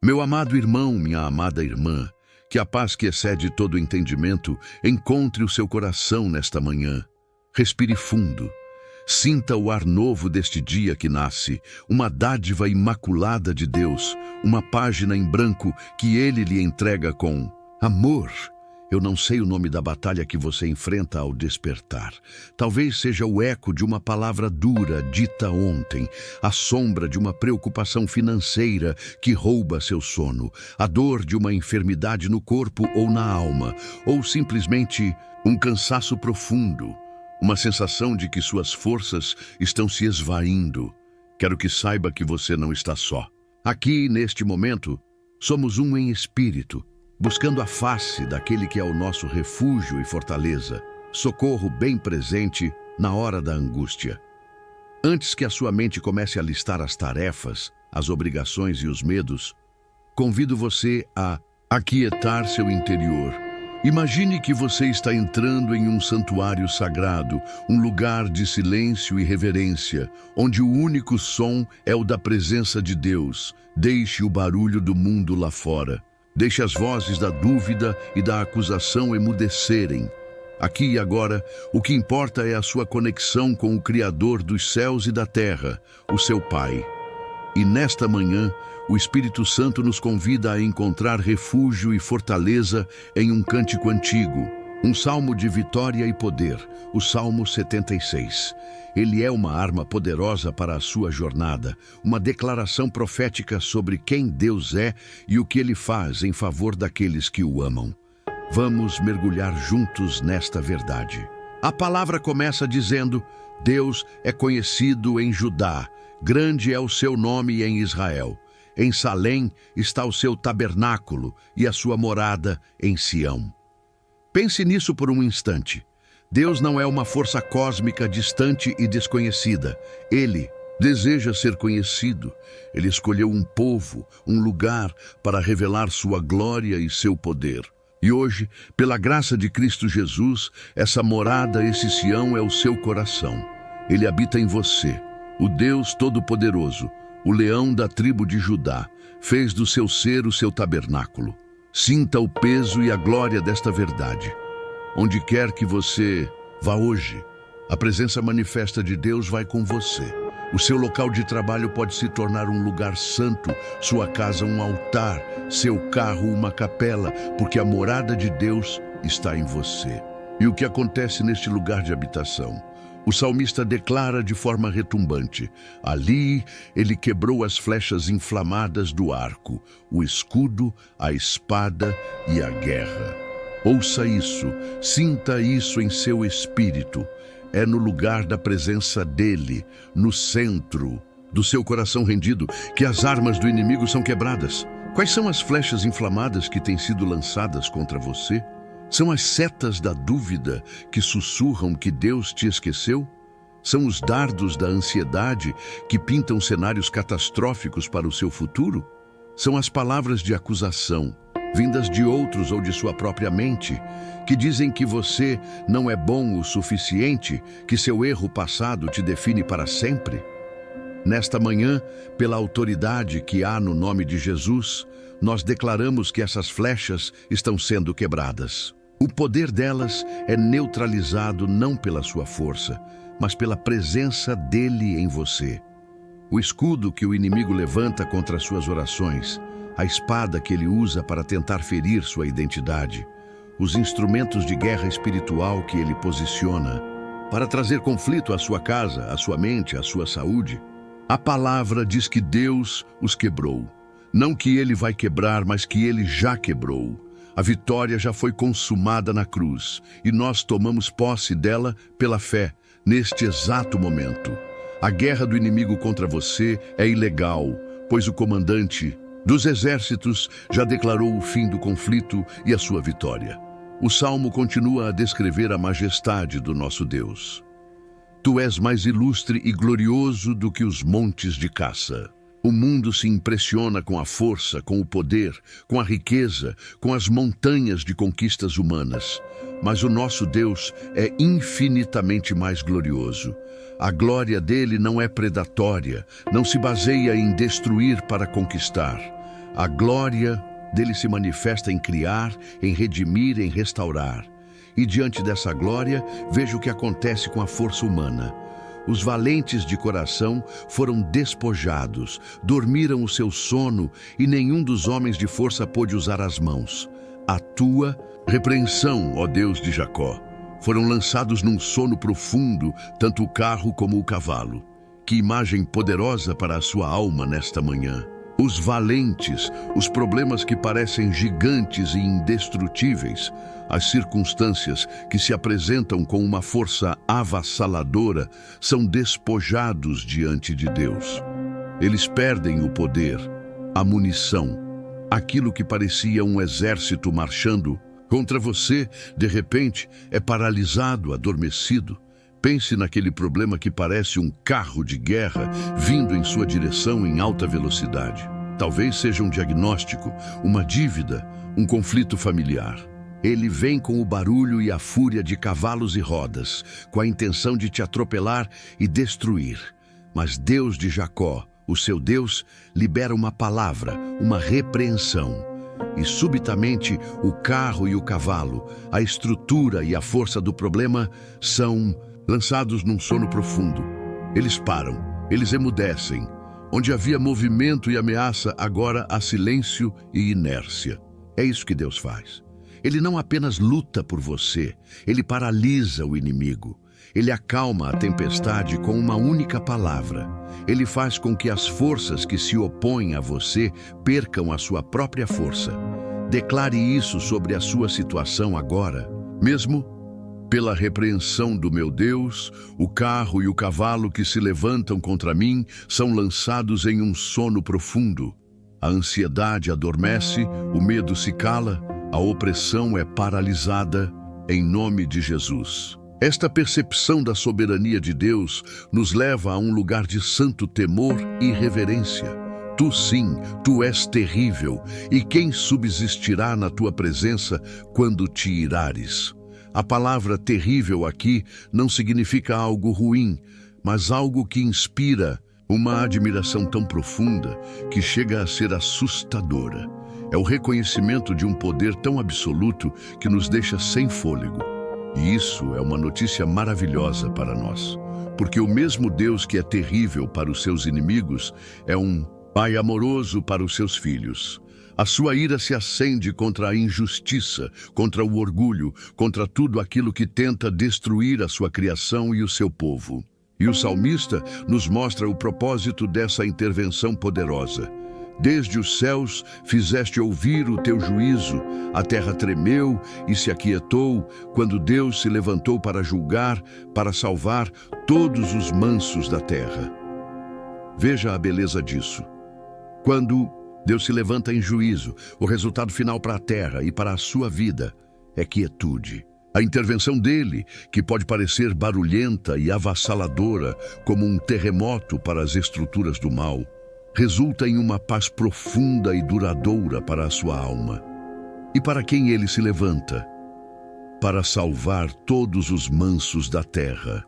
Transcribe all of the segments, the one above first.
Meu amado irmão, minha amada irmã, que a paz que excede todo entendimento encontre o seu coração nesta manhã. Respire fundo. Sinta o ar novo deste dia que nasce, uma dádiva imaculada de Deus, uma página em branco que Ele lhe entrega com amor. Eu não sei o nome da batalha que você enfrenta ao despertar. Talvez seja o eco de uma palavra dura dita ontem, a sombra de uma preocupação financeira que rouba seu sono, a dor de uma enfermidade no corpo ou na alma, ou simplesmente um cansaço profundo, uma sensação de que suas forças estão se esvaindo. Quero que saiba que você não está só. Aqui, neste momento, somos um em espírito, buscando a face daquele que é o nosso refúgio e fortaleza, socorro bem presente na hora da angústia. Antes que a sua mente comece a listar as tarefas, as obrigações e os medos, convido você a aquietar seu interior. Imagine que você está entrando em um santuário sagrado, um lugar de silêncio e reverência, onde o único som é o da presença de Deus. Deixe o barulho do mundo lá fora. Deixe as vozes da dúvida e da acusação emudecerem. Aqui e agora, o que importa é a sua conexão com o Criador dos céus e da terra, o seu Pai. E nesta manhã, o Espírito Santo nos convida a encontrar refúgio e fortaleza em um cântico antigo, um salmo de vitória e poder, o Salmo 76. Ele é uma arma poderosa para a sua jornada, uma declaração profética sobre quem Deus é e o que Ele faz em favor daqueles que o amam. Vamos mergulhar juntos nesta verdade. A palavra começa dizendo: Deus é conhecido em Judá, grande é o seu nome em Israel. Em Salém está o seu tabernáculo e a sua morada em Sião. Pense nisso por um instante. Deus não é uma força cósmica distante e desconhecida. Ele deseja ser conhecido. Ele escolheu um povo, um lugar para revelar sua glória e seu poder. E hoje, pela graça de Cristo Jesus, essa morada, esse Sião é o seu coração. Ele habita em você. O Deus Todo-Poderoso, o leão da tribo de Judá, fez do seu ser o seu tabernáculo. Sinta o peso e a glória desta verdade. Onde quer que você vá hoje, a presença manifesta de Deus vai com você. O seu local de trabalho pode se tornar um lugar santo, sua casa um altar, seu carro uma capela, porque a morada de Deus está em você. E o que acontece neste lugar de habitação? O salmista declara de forma retumbante: ali ele quebrou as flechas inflamadas do arco, o escudo, a espada e a guerra. Ouça isso, sinta isso em seu espírito. É no lugar da presença dele, no centro do seu coração rendido, que as armas do inimigo são quebradas. Quais são as flechas inflamadas que têm sido lançadas contra você? São as setas da dúvida que sussurram que Deus te esqueceu? São os dardos da ansiedade que pintam cenários catastróficos para o seu futuro? São as palavras de acusação, vindas de outros ou de sua própria mente, que dizem que você não é bom o suficiente, que seu erro passado te define para sempre? Nesta manhã, pela autoridade que há no nome de Jesus, nós declaramos que essas flechas estão sendo quebradas. O poder delas é neutralizado não pela sua força, mas pela presença dele em você. O escudo que o inimigo levanta contra suas orações, a espada que ele usa para tentar ferir sua identidade, os instrumentos de guerra espiritual que ele posiciona para trazer conflito à sua casa, à sua mente, à sua saúde. A palavra diz que Deus os quebrou. Não que ele vai quebrar, mas que ele já quebrou. A vitória já foi consumada na cruz e nós tomamos posse dela pela fé, neste exato momento. A guerra do inimigo contra você é ilegal, pois o comandante dos exércitos já declarou o fim do conflito e a sua vitória. O Salmo continua a descrever a majestade do nosso Deus. Tu és mais ilustre e glorioso do que os montes de caça. O mundo se impressiona com a força, com o poder, com a riqueza, com as montanhas de conquistas humanas. Mas o nosso Deus é infinitamente mais glorioso. A glória dele não é predatória, não se baseia em destruir para conquistar. A glória dele se manifesta em criar, em redimir, em restaurar. E diante dessa glória, veja o que acontece com a força humana. Os valentes de coração foram despojados, dormiram o seu sono e nenhum dos homens de força pôde usar as mãos. A tua repreensão, ó Deus de Jacó, foram lançados num sono profundo, tanto o carro como o cavalo. Que imagem poderosa para a sua alma nesta manhã. Os valentes, os problemas que parecem gigantes e indestrutíveis, as circunstâncias que se apresentam com uma força avassaladora, são despojados diante de Deus. Eles perdem o poder, a munição. Aquilo que parecia um exército marchando contra você, de repente, é paralisado, adormecido. Pense naquele problema que parece um carro de guerra vindo em sua direção em alta velocidade. Talvez seja um diagnóstico, uma dívida, um conflito familiar. Ele vem com o barulho e a fúria de cavalos e rodas, com a intenção de te atropelar e destruir. Mas Deus de Jacó, o seu Deus, libera uma palavra, uma repreensão. E subitamente o carro e o cavalo, a estrutura e a força do problema são lançados num sono profundo. Eles param, eles emudecem. Onde havia movimento e ameaça, agora há silêncio e inércia. É isso que Deus faz. Ele não apenas luta por você, ele paralisa o inimigo. Ele acalma a tempestade com uma única palavra. Ele faz com que as forças que se opõem a você percam a sua própria força. Declare isso sobre a sua situação agora. Mesmo pela repreensão do meu Deus, o carro e o cavalo que se levantam contra mim são lançados em um sono profundo. A ansiedade adormece, o medo se cala, a opressão é paralisada em nome de Jesus. Esta percepção da soberania de Deus nos leva a um lugar de santo temor e reverência. Tu sim, tu és terrível, e quem subsistirá na tua presença quando te irares? A palavra terrível aqui não significa algo ruim, mas algo que inspira uma admiração tão profunda que chega a ser assustadora. É o reconhecimento de um poder tão absoluto que nos deixa sem fôlego. E isso é uma notícia maravilhosa para nós, porque o mesmo Deus que é terrível para os seus inimigos é um Pai amoroso para os seus filhos. A sua ira se acende contra a injustiça, contra o orgulho, contra tudo aquilo que tenta destruir a sua criação e o seu povo. E o salmista nos mostra o propósito dessa intervenção poderosa. Desde os céus fizeste ouvir o teu juízo, a terra tremeu e se aquietou quando Deus se levantou para julgar, para salvar todos os mansos da terra. Veja a beleza disso. Quando Deus se levanta em juízo, o resultado final para a terra e para a sua vida é quietude. A intervenção dele, que pode parecer barulhenta e avassaladora como um terremoto para as estruturas do mal, resulta em uma paz profunda e duradoura para a sua alma. E para quem ele se levanta? Para salvar todos os mansos da terra.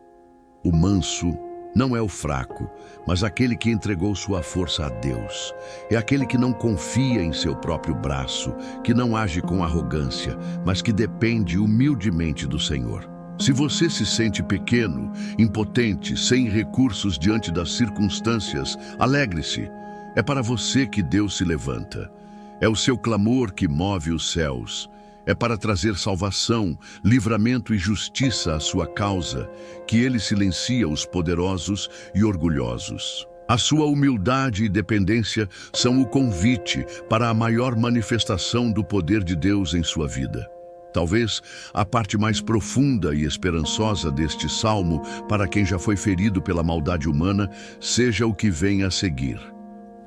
O manso não é o fraco, mas aquele que entregou sua força a Deus. É aquele que não confia em seu próprio braço, que não age com arrogância, mas que depende humildemente do Senhor. Se você se sente pequeno, impotente, sem recursos diante das circunstâncias, alegre-se. É para você que Deus se levanta. É o seu clamor que move os céus. É para trazer salvação, livramento e justiça à sua causa, que ele silencia os poderosos e orgulhosos. A sua humildade e dependência são o convite para a maior manifestação do poder de Deus em sua vida. Talvez a parte mais profunda e esperançosa deste salmo, para quem já foi ferido pela maldade humana, seja o que vem a seguir.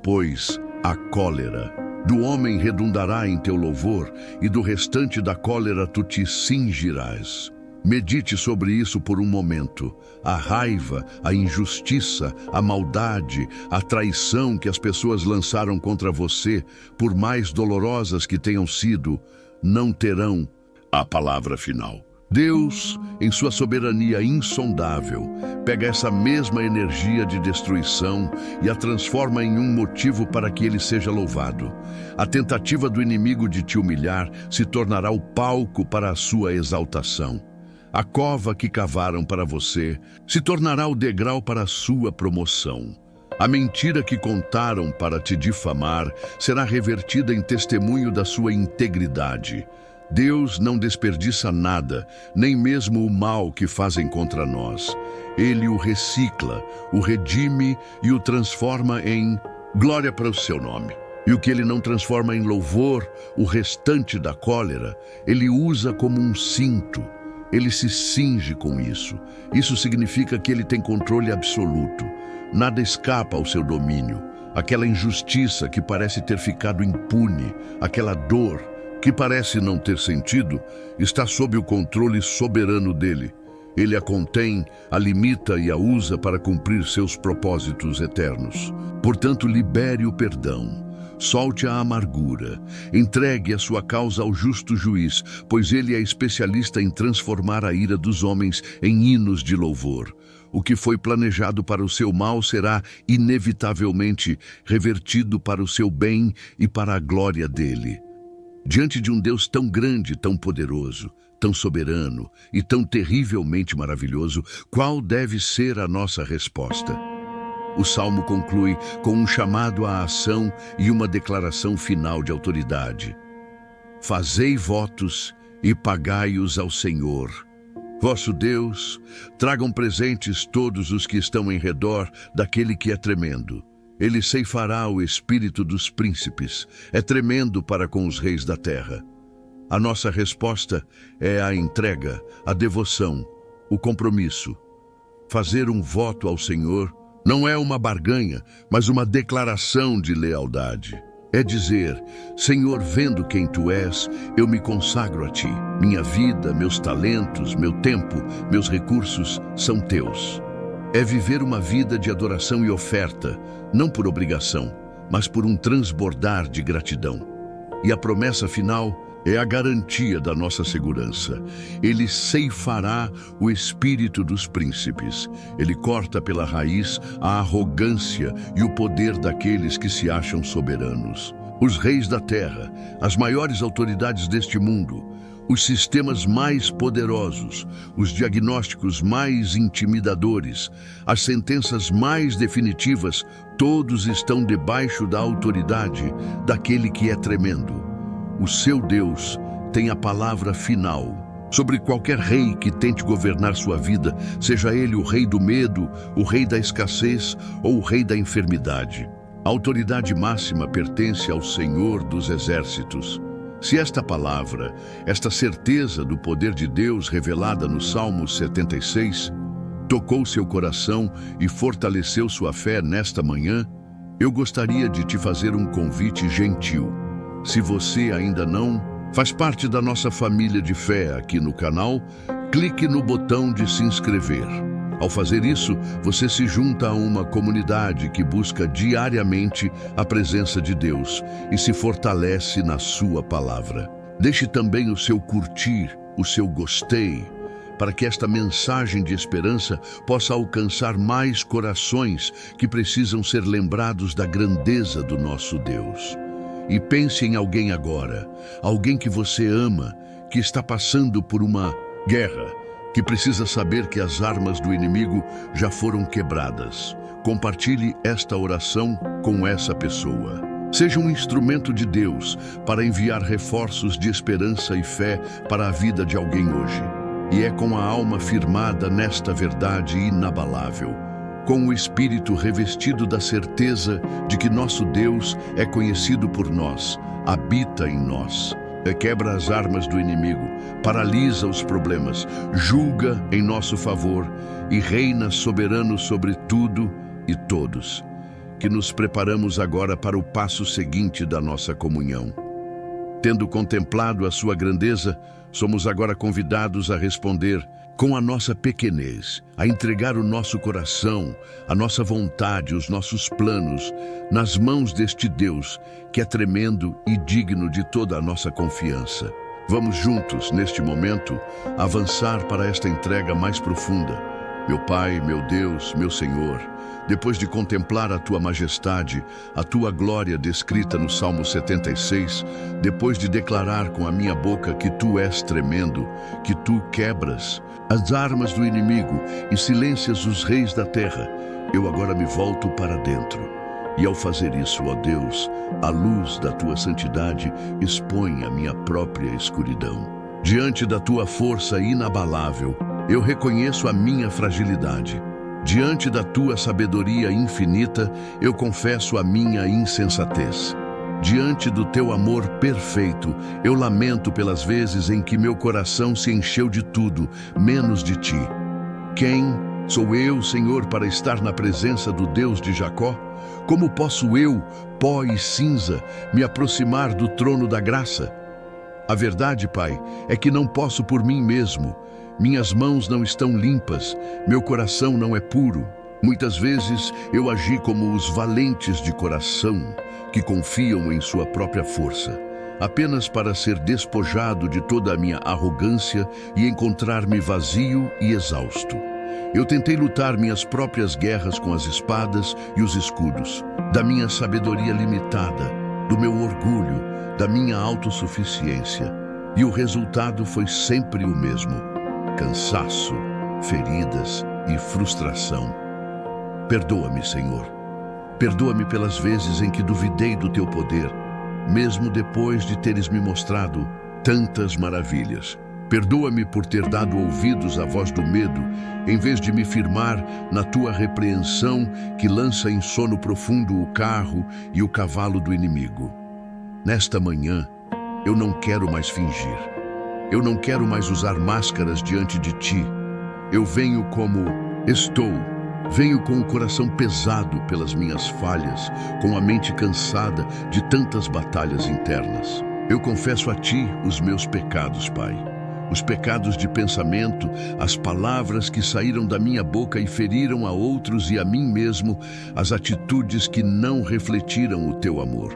Pois a cólera do homem redundará em teu louvor, e do restante da cólera tu te cingirás. Medite sobre isso por um momento. A raiva, a injustiça, a maldade, a traição que as pessoas lançaram contra você, por mais dolorosas que tenham sido, não terão a palavra final. Deus, em sua soberania insondável, pega essa mesma energia de destruição e a transforma em um motivo para que ele seja louvado. A tentativa do inimigo de te humilhar se tornará o palco para a sua exaltação. A cova que cavaram para você se tornará o degrau para a sua promoção. A mentira que contaram para te difamar será revertida em testemunho da sua integridade. Deus não desperdiça nada, nem mesmo o mal que fazem contra nós. Ele o recicla, o redime e o transforma em glória para o seu nome. E o que ele não transforma em louvor, o restante da cólera, ele usa como um cinto. Ele se cinge com isso. Isso significa que ele tem controle absoluto. Nada escapa ao seu domínio. Aquela injustiça que parece ter ficado impune, aquela dor que parece não ter sentido, está sob o controle soberano dele. Ele a contém, a limita e a usa para cumprir seus propósitos eternos. Portanto, libere o perdão. Solte a amargura, entregue a sua causa ao justo juiz, pois ele é especialista em transformar a ira dos homens em hinos de louvor. O que foi planejado para o seu mal será, inevitavelmente, revertido para o seu bem e para a glória dele. Diante de um Deus tão grande, tão poderoso, tão soberano e tão terrivelmente maravilhoso, qual deve ser a nossa resposta? O Salmo conclui com um chamado à ação e uma declaração final de autoridade. Fazei votos e pagai-os ao Senhor, vosso Deus. Tragam presentes todos os que estão em redor daquele que é tremendo. Ele ceifará o espírito dos príncipes. É tremendo para com os reis da terra. A nossa resposta é a entrega, a devoção, o compromisso. Fazer um voto ao Senhor não é uma barganha, mas uma declaração de lealdade. É dizer: Senhor, vendo quem Tu és, eu me consagro a Ti. Minha vida, meus talentos, meu tempo, meus recursos são Teus. É viver uma vida de adoração e oferta, não por obrigação, mas por um transbordar de gratidão. E a promessa final é a garantia da nossa segurança. Ele ceifará o espírito dos príncipes. Ele corta pela raiz a arrogância e o poder daqueles que se acham soberanos. Os reis da terra, as maiores autoridades deste mundo, os sistemas mais poderosos, os diagnósticos mais intimidadores, as sentenças mais definitivas, todos estão debaixo da autoridade daquele que é tremendo. O seu Deus tem a palavra final sobre qualquer rei que tente governar sua vida, seja ele o rei do medo, o rei da escassez ou o rei da enfermidade. A autoridade máxima pertence ao Senhor dos Exércitos. Se esta palavra, esta certeza do poder de Deus revelada no Salmo 76, tocou seu coração e fortaleceu sua fé nesta manhã, eu gostaria de te fazer um convite gentil. Se você ainda não faz parte da nossa família de fé aqui no canal, clique no botão de se inscrever. Ao fazer isso, você se junta a uma comunidade que busca diariamente a presença de Deus e se fortalece na sua palavra. Deixe também o seu curtir, o seu gostei, para que esta mensagem de esperança possa alcançar mais corações que precisam ser lembrados da grandeza do nosso Deus. E pense em alguém agora, alguém que você ama, que está passando por uma guerra, que precisa saber que as armas do inimigo já foram quebradas. Compartilhe esta oração com essa pessoa. Seja um instrumento de Deus para enviar reforços de esperança e fé para a vida de alguém hoje. E é com a alma firmada nesta verdade inabalável, com o espírito revestido da certeza de que nosso Deus é conhecido por nós, habita em nós, quebra as armas do inimigo, paralisa os problemas, julga em nosso favor e reina soberano sobre tudo e todos, que nos preparamos agora para o passo seguinte da nossa comunhão. Tendo contemplado a sua grandeza, somos agora convidados a responder com a nossa pequenez, a entregar o nosso coração, a nossa vontade, os nossos planos, nas mãos deste Deus, que é tremendo e digno de toda a nossa confiança. Vamos juntos, neste momento, avançar para esta entrega mais profunda. Meu Pai, meu Deus, meu Senhor, depois de contemplar a Tua majestade, a Tua glória descrita no Salmo 76, depois de declarar com a minha boca que Tu és tremendo, que Tu quebras as armas do inimigo e silencias os reis da terra, eu agora me volto para dentro. E ao fazer isso, ó Deus, a luz da Tua santidade expõe a minha própria escuridão. Diante da Tua força inabalável, eu reconheço a minha fragilidade. Diante da Tua sabedoria infinita, eu confesso a minha insensatez. Diante do Teu amor perfeito, eu lamento pelas vezes em que meu coração se encheu de tudo, menos de Ti. Quem sou eu, Senhor, para estar na presença do Deus de Jacó? Como posso eu, pó e cinza, me aproximar do trono da graça? A verdade, Pai, é que não posso por mim mesmo. Minhas mãos não estão limpas, meu coração não é puro. Muitas vezes eu agi como os valentes de coração, que confiam em sua própria força, apenas para ser despojado de toda a minha arrogância e encontrar-me vazio e exausto. Eu tentei lutar minhas próprias guerras com as espadas e os escudos, da minha sabedoria limitada, do meu orgulho, da minha autossuficiência. E o resultado foi sempre o mesmo: cansaço, feridas e frustração. Perdoa-me, Senhor. Perdoa-me pelas vezes em que duvidei do Teu poder, mesmo depois de teres me mostrado tantas maravilhas. Perdoa-me por ter dado ouvidos à voz do medo, em vez de me firmar na Tua repreensão que lança em sono profundo o carro e o cavalo do inimigo. Nesta manhã, eu não quero mais fingir. Eu não quero mais usar máscaras diante de Ti. Eu venho como estou. Venho com o coração pesado pelas minhas falhas, com a mente cansada de tantas batalhas internas. Eu confesso a Ti os meus pecados, Pai. Os pecados de pensamento, as palavras que saíram da minha boca e feriram a outros e a mim mesmo, as atitudes que não refletiram o Teu amor.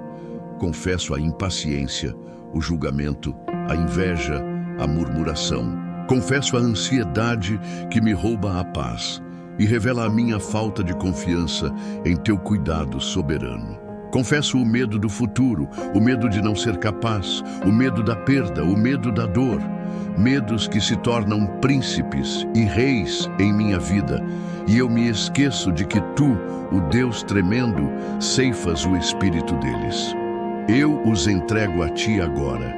Confesso a impaciência, o julgamento, a inveja, a murmuração. Confesso a ansiedade que me rouba a paz e revela a minha falta de confiança em Teu cuidado soberano. Confesso o medo do futuro, o medo de não ser capaz, o medo da perda, o medo da dor. Medos que se tornam príncipes e reis em minha vida, e eu me esqueço de que Tu, o Deus tremendo, ceifas o espírito deles. Eu os entrego a Ti agora,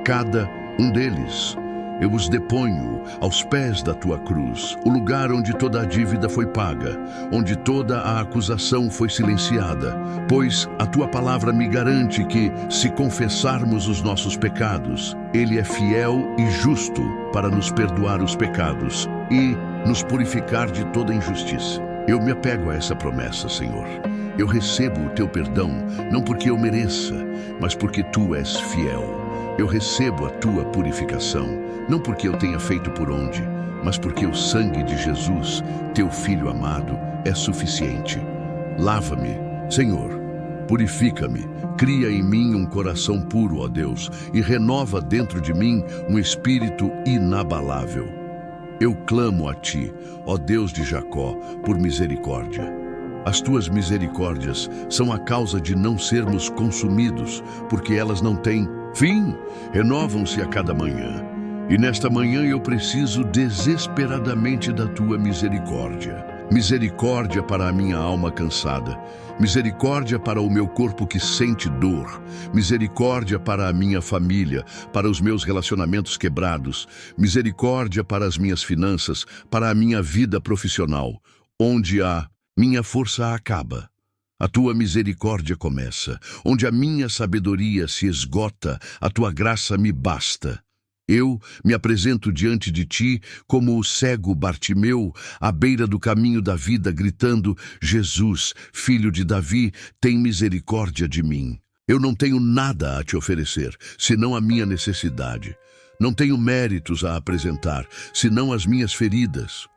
cada um deles. Eu os deponho aos pés da Tua cruz, o lugar onde toda a dívida foi paga, onde toda a acusação foi silenciada, pois a Tua palavra me garante que, se confessarmos os nossos pecados, Ele é fiel e justo para nos perdoar os pecados e nos purificar de toda injustiça. Eu me apego a essa promessa, Senhor. Eu recebo o Teu perdão, não porque eu mereça, mas porque Tu és fiel. Eu recebo a Tua purificação, não porque eu tenha feito por onde, mas porque o sangue de Jesus, Teu Filho amado, é suficiente. Lava-me, Senhor, purifica-me, cria em mim um coração puro, ó Deus, e renova dentro de mim um espírito inabalável. Eu clamo a Ti, ó Deus de Jacó, por misericórdia. As Tuas misericórdias são a causa de não sermos consumidos, porque elas não têm fim, renovam-se a cada manhã. E nesta manhã eu preciso desesperadamente da Tua misericórdia. Misericórdia para a minha alma cansada. Misericórdia para o meu corpo que sente dor. Misericórdia para a minha família, para os meus relacionamentos quebrados. Misericórdia para as minhas finanças, para a minha vida profissional, onde a minha força acaba. A Tua misericórdia começa. Onde a minha sabedoria se esgota, a Tua graça me basta. Eu me apresento diante de Ti como o cego Bartimeu, à beira do caminho da vida, gritando: Jesus, filho de Davi, tem misericórdia de mim. Eu não tenho nada a Te oferecer, senão a minha necessidade. Não tenho méritos a apresentar, senão as minhas feridas.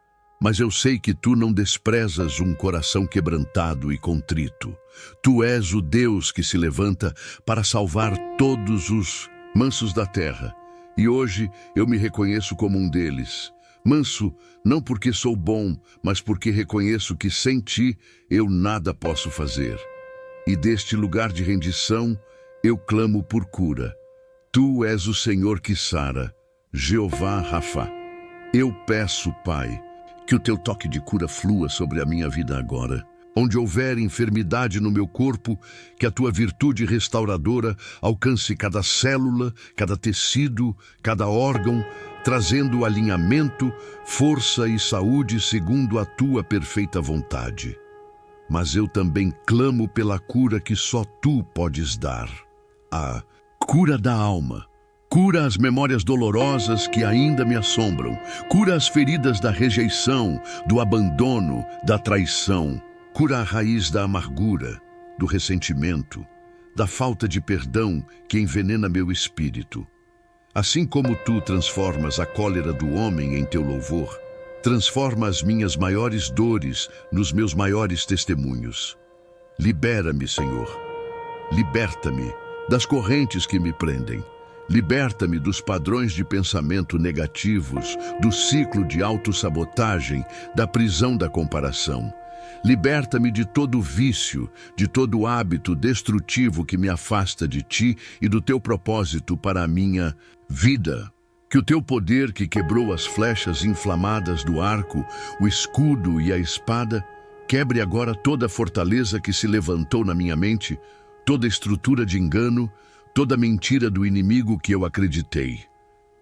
Mas eu sei que Tu não desprezas um coração quebrantado e contrito. Tu és o Deus que se levanta para salvar todos os mansos da terra. E hoje eu me reconheço como um deles. Manso, não porque sou bom, mas porque reconheço que sem ti eu nada posso fazer. E deste lugar de rendição eu clamo por cura. Tu és o Senhor que sara, Jeová Rafa. Eu peço, Pai, que o teu toque de cura flua sobre a minha vida agora. Onde houver enfermidade no meu corpo, que a tua virtude restauradora alcance cada célula, cada tecido, cada órgão, trazendo alinhamento, força e saúde segundo a tua perfeita vontade. Mas eu também clamo pela cura que só tu podes dar. A cura da alma. Cura as memórias dolorosas que ainda me assombram. Cura as feridas da rejeição, do abandono, da traição. Cura a raiz da amargura, do ressentimento, da falta de perdão que envenena meu espírito. Assim como tu transformas a cólera do homem em teu louvor, transforma as minhas maiores dores nos meus maiores testemunhos. Libera-me, Senhor. Liberta-me das correntes que me prendem. Liberta-me dos padrões de pensamento negativos, do ciclo de autossabotagem, da prisão da comparação. Liberta-me de todo vício, de todo hábito destrutivo que me afasta de ti e do teu propósito para a minha vida. Que o teu poder que quebrou as flechas inflamadas do arco, o escudo e a espada, quebre agora toda a fortaleza que se levantou na minha mente, toda estrutura de engano, toda mentira do inimigo que eu acreditei.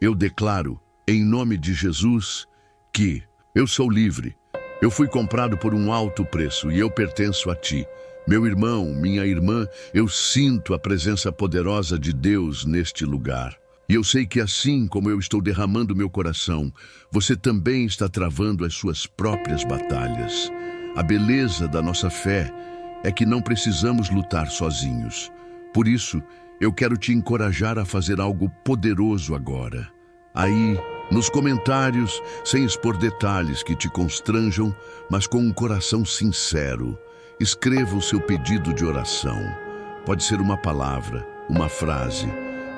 Eu declaro, em nome de Jesus, que eu sou livre. Eu fui comprado por um alto preço e eu pertenço a ti. Meu irmão, minha irmã, eu sinto a presença poderosa de Deus neste lugar. E eu sei que assim como eu estou derramando meu coração, você também está travando as suas próprias batalhas. A beleza da nossa fé é que não precisamos lutar sozinhos. Por isso, eu quero te encorajar a fazer algo poderoso agora. Aí, nos comentários, sem expor detalhes que te constranjam, mas com um coração sincero, escreva o seu pedido de oração. Pode ser uma palavra, uma frase,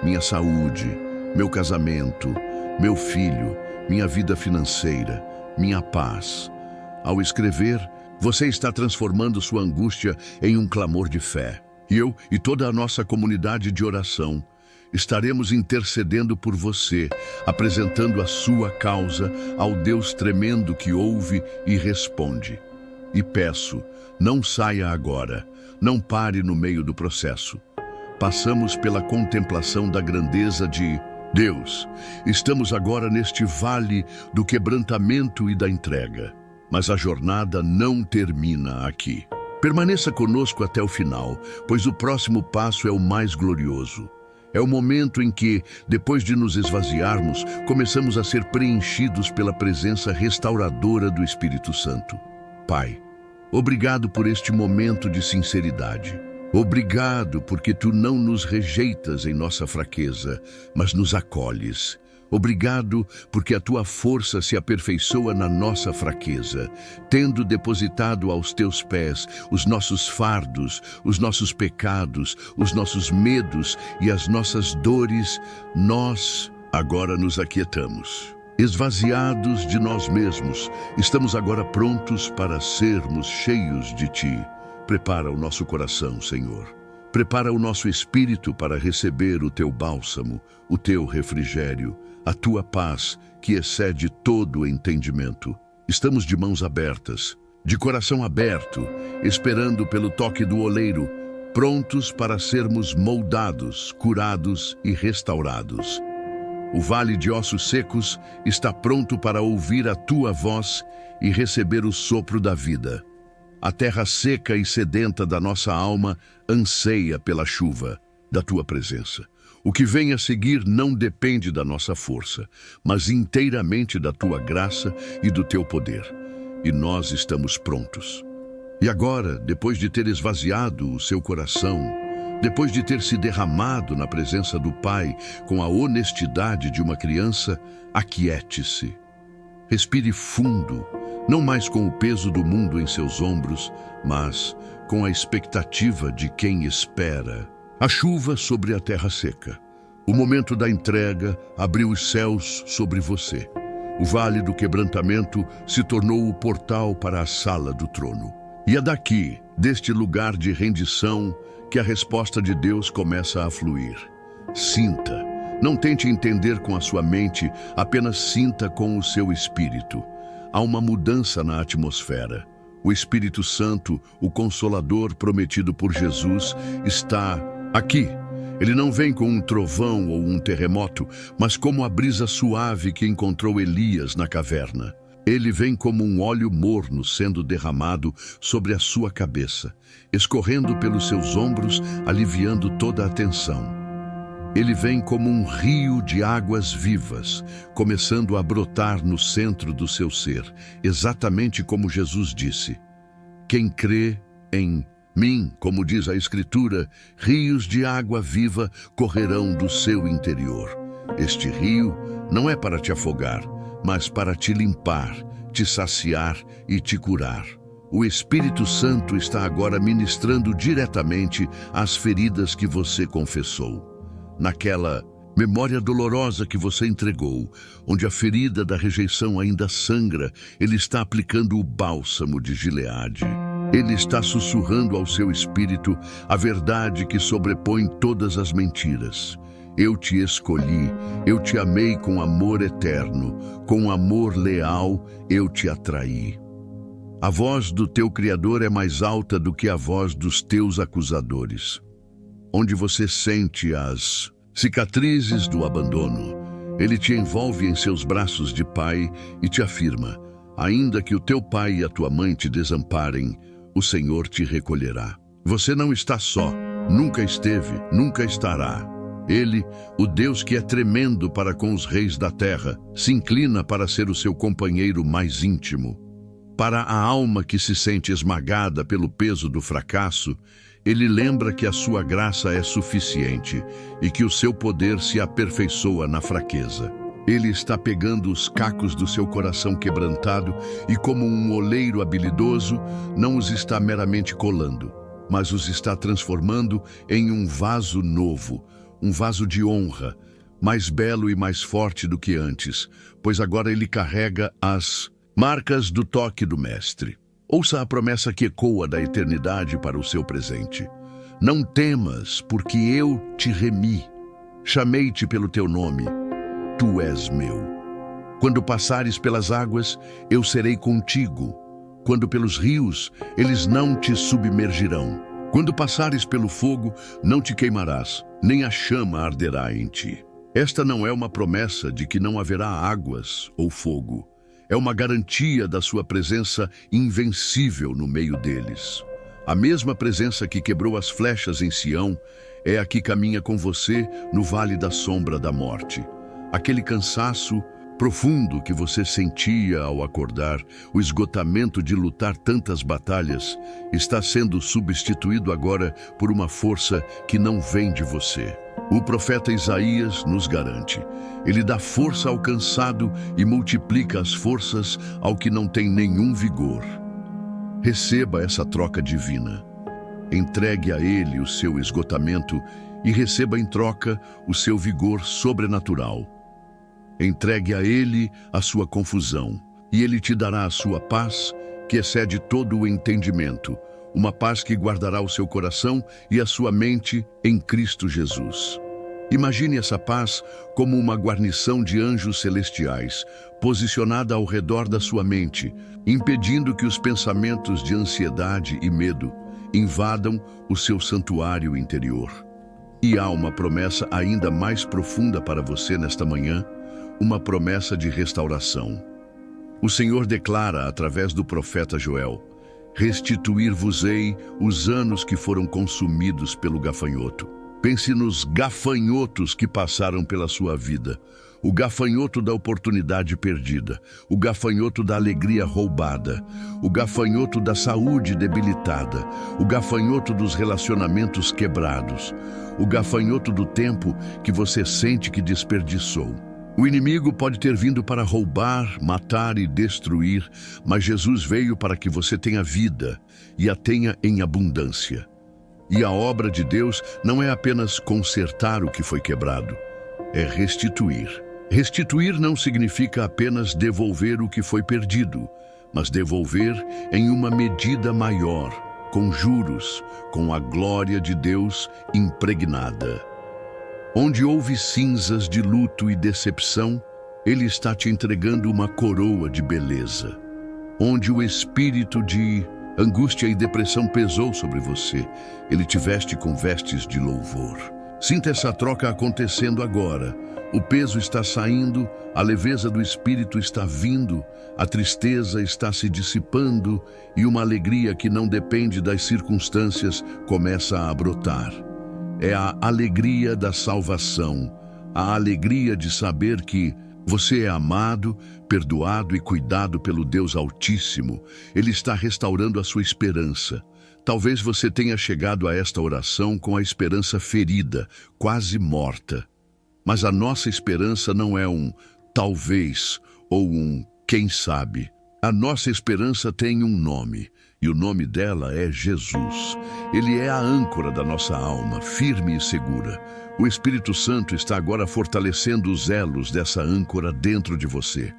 minha saúde, meu casamento, meu filho, minha vida financeira, minha paz. Ao escrever, você está transformando sua angústia em um clamor de fé. E eu e toda a nossa comunidade de oração estaremos intercedendo por você, apresentando a sua causa ao Deus tremendo que ouve e responde. E peço, não saia agora, não pare no meio do processo. Passamos pela contemplação da grandeza de Deus. Estamos agora neste vale do quebrantamento e da entrega. Mas a jornada não termina aqui. Permaneça conosco até o final, pois o próximo passo é o mais glorioso. É o momento em que, depois de nos esvaziarmos, começamos a ser preenchidos pela presença restauradora do Espírito Santo. Pai, obrigado por este momento de sinceridade. Obrigado porque tu não nos rejeitas em nossa fraqueza, mas nos acolhes. Obrigado porque a tua força se aperfeiçoa na nossa fraqueza, tendo depositado aos teus pés os nossos fardos, os nossos pecados, os nossos medos e as nossas dores, nós agora nos aquietamos. Esvaziados de nós mesmos, estamos agora prontos para sermos cheios de ti. Prepara o nosso coração, Senhor. Prepara o nosso espírito para receber o teu bálsamo, o teu refrigério, a tua paz que excede todo o entendimento. Estamos de mãos abertas, de coração aberto, esperando pelo toque do oleiro, prontos para sermos moldados, curados e restaurados. O vale de ossos secos está pronto para ouvir a tua voz e receber o sopro da vida. A terra seca e sedenta da nossa alma anseia pela chuva da tua presença. O que vem a seguir não depende da nossa força, mas inteiramente da tua graça e do teu poder. E nós estamos prontos. E agora, depois de ter esvaziado o seu coração, depois de ter se derramado na presença do Pai com a honestidade de uma criança, aquiete-se. Respire fundo, não mais com o peso do mundo em seus ombros, mas com a expectativa de quem espera. A chuva sobre a terra seca, O momento da entrega abriu os céus sobre você. O vale do quebrantamento se tornou o portal para a sala do trono. E é daqui, deste lugar de rendição, que a resposta de Deus começa a fluir. Sinta. Não tente entender com a sua mente, apenas sinta com o seu espírito. Há uma mudança na atmosfera. O Espírito Santo, o Consolador prometido por Jesus, está aqui. Ele não vem com um trovão ou um terremoto, mas como a brisa suave que encontrou Elias na caverna. Ele vem como um óleo morno sendo derramado sobre a sua cabeça, escorrendo pelos seus ombros, aliviando toda a tensão. Ele vem como um rio de águas vivas, começando a brotar no centro do seu ser, exatamente como Jesus disse. Quem crê em mim, como diz a Escritura, rios de água viva correrão do seu interior. Este rio não é para te afogar, mas para te limpar, te saciar e te curar. O Espírito Santo está agora ministrando diretamente às feridas que você confessou. Naquela memória dolorosa que você entregou, onde a ferida da rejeição ainda sangra, Ele está aplicando o bálsamo de Gileade. Ele está sussurrando ao seu espírito a verdade que sobrepõe todas as mentiras. Eu te escolhi, eu te amei com amor eterno, com amor leal eu te atraí. A voz do teu Criador é mais alta do que a voz dos teus acusadores. Onde você sente as cicatrizes do abandono, Ele te envolve em seus braços de pai e te afirma, ainda que o teu pai e a tua mãe te desamparem, o Senhor te recolherá. Você não está só, nunca esteve, nunca estará. Ele, o Deus que é tremendo para com os reis da terra, se inclina para ser o seu companheiro mais íntimo. Para a alma que se sente esmagada pelo peso do fracasso, Ele lembra que a sua graça é suficiente e que o seu poder se aperfeiçoa na fraqueza. Ele está pegando os cacos do seu coração quebrantado e, como um oleiro habilidoso, não os está meramente colando, mas os está transformando em um vaso novo, um vaso de honra, mais belo e mais forte do que antes, pois agora ele carrega as marcas do toque do Mestre. Ouça a promessa que ecoa da eternidade para o seu presente. Não temas, porque eu te remi. Chamei-te pelo teu nome. Tu és meu. Quando passares pelas águas, eu serei contigo. Quando pelos rios, eles não te submergirão. Quando passares pelo fogo, não te queimarás, nem a chama arderá em ti. Esta não é uma promessa de que não haverá águas ou fogo. É uma garantia da sua presença invencível no meio deles. A mesma presença que quebrou as flechas em Sião é a que caminha com você no vale da sombra da morte. Aquele cansaço profundo que você sentia ao acordar, o esgotamento de lutar tantas batalhas, está sendo substituído agora por uma força que não vem de você. O profeta Isaías nos garante. Ele dá força ao cansado e multiplica as forças ao que não tem nenhum vigor. Receba essa troca divina. Entregue a Ele o seu esgotamento e receba em troca o seu vigor sobrenatural. Entregue a Ele a sua confusão, e Ele te dará a sua paz, que excede todo o entendimento, uma paz que guardará o seu coração e a sua mente em Cristo Jesus. Imagine essa paz como uma guarnição de anjos celestiais, posicionada ao redor da sua mente, impedindo que os pensamentos de ansiedade e medo invadam o seu santuário interior. E há uma promessa ainda mais profunda para você nesta manhã, uma promessa de restauração. O Senhor declara através do profeta Joel: restituir-vos-ei os anos que foram consumidos pelo gafanhoto. Pense nos gafanhotos que passaram pela sua vida. O gafanhoto da oportunidade perdida, o gafanhoto da alegria roubada, o gafanhoto da saúde debilitada, o gafanhoto dos relacionamentos quebrados, o gafanhoto do tempo que você sente que desperdiçou. O inimigo pode ter vindo para roubar, matar e destruir, mas Jesus veio para que você tenha vida e a tenha em abundância. E a obra de Deus não é apenas consertar o que foi quebrado, é restituir. Restituir não significa apenas devolver o que foi perdido, mas devolver em uma medida maior, com juros, com a glória de Deus impregnada. Onde houve cinzas de luto e decepção, Ele está te entregando uma coroa de beleza. Onde o espírito de angústia e depressão pesou sobre você, Ele te veste com vestes de louvor. Sinta essa troca acontecendo agora. O peso está saindo, a leveza do espírito está vindo, a tristeza está se dissipando e uma alegria que não depende das circunstâncias começa a brotar. É a alegria da salvação, a alegria de saber que você é amado, perdoado e cuidado pelo Deus Altíssimo. Ele está restaurando a sua esperança. Talvez você tenha chegado a esta oração com a esperança ferida, quase morta. Mas a nossa esperança não é um talvez ou um quem sabe. A nossa esperança tem um nome, e o nome dela é Jesus. Ele é a âncora da nossa alma, firme e segura. O Espírito Santo está agora fortalecendo os elos dessa âncora dentro de você.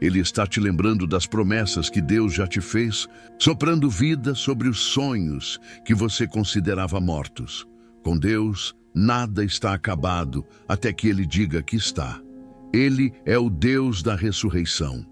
Ele está te lembrando das promessas que Deus já te fez, soprando vida sobre os sonhos que você considerava mortos. Com Deus, nada está acabado até que Ele diga que está. Ele é o Deus da ressurreição.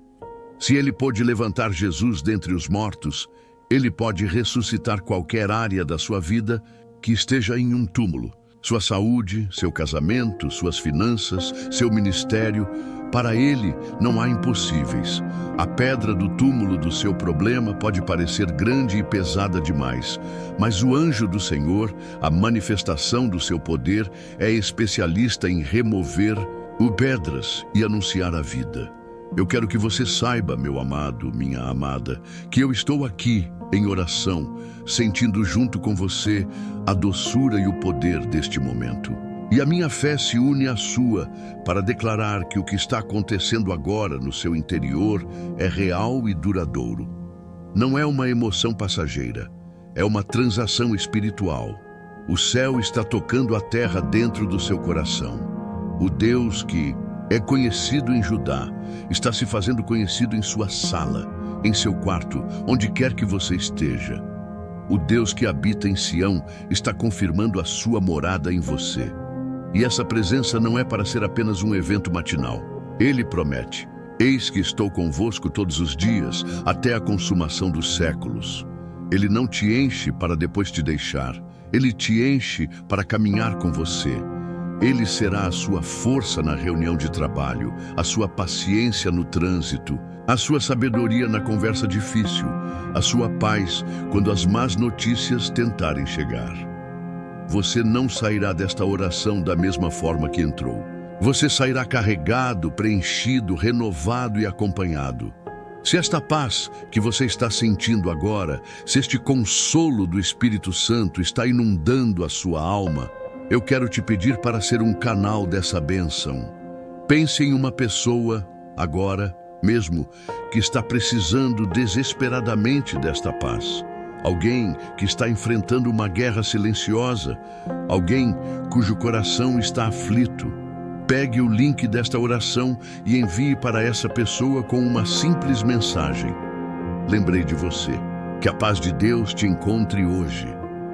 Se Ele pôde levantar Jesus dentre os mortos, Ele pode ressuscitar qualquer área da sua vida que esteja em um túmulo. Sua saúde, seu casamento, suas finanças, seu ministério. Para Ele não há impossíveis. A pedra do túmulo do seu problema pode parecer grande e pesada demais, mas o anjo do Senhor, a manifestação do seu poder, é especialista em remover o pedras e anunciar a vida. Eu quero que você saiba, meu amado, minha amada, que eu estou aqui em oração, sentindo junto com você a doçura e o poder deste momento. E a minha fé se une à sua para declarar que o que está acontecendo agora no seu interior é real e duradouro. Não é uma emoção passageira, é uma transação espiritual. O céu está tocando a terra dentro do seu coração. O Deus que é conhecido em Judá está se fazendo conhecido em sua sala, em seu quarto, onde quer que você esteja. O Deus que habita em Sião está confirmando a sua morada em você. E essa presença não é para ser apenas um evento matinal. Ele promete: eis que estou convosco todos os dias, até a consumação dos séculos. Ele não te enche para depois te deixar. Ele te enche para caminhar com você. Ele será a sua força na reunião de trabalho, a sua paciência no trânsito, a sua sabedoria na conversa difícil, a sua paz quando as más notícias tentarem chegar. Você não sairá desta oração da mesma forma que entrou. Você sairá carregado, preenchido, renovado e acompanhado. Se esta paz que você está sentindo agora, se este consolo do Espírito Santo está inundando a sua alma, eu quero te pedir para ser um canal dessa bênção. Pense em uma pessoa, agora mesmo, que está precisando desesperadamente desta paz. Alguém que está enfrentando uma guerra silenciosa. Alguém cujo coração está aflito. Pegue o link desta oração e envie para essa pessoa com uma simples mensagem. Lembrei de você. Que a paz de Deus te encontre hoje.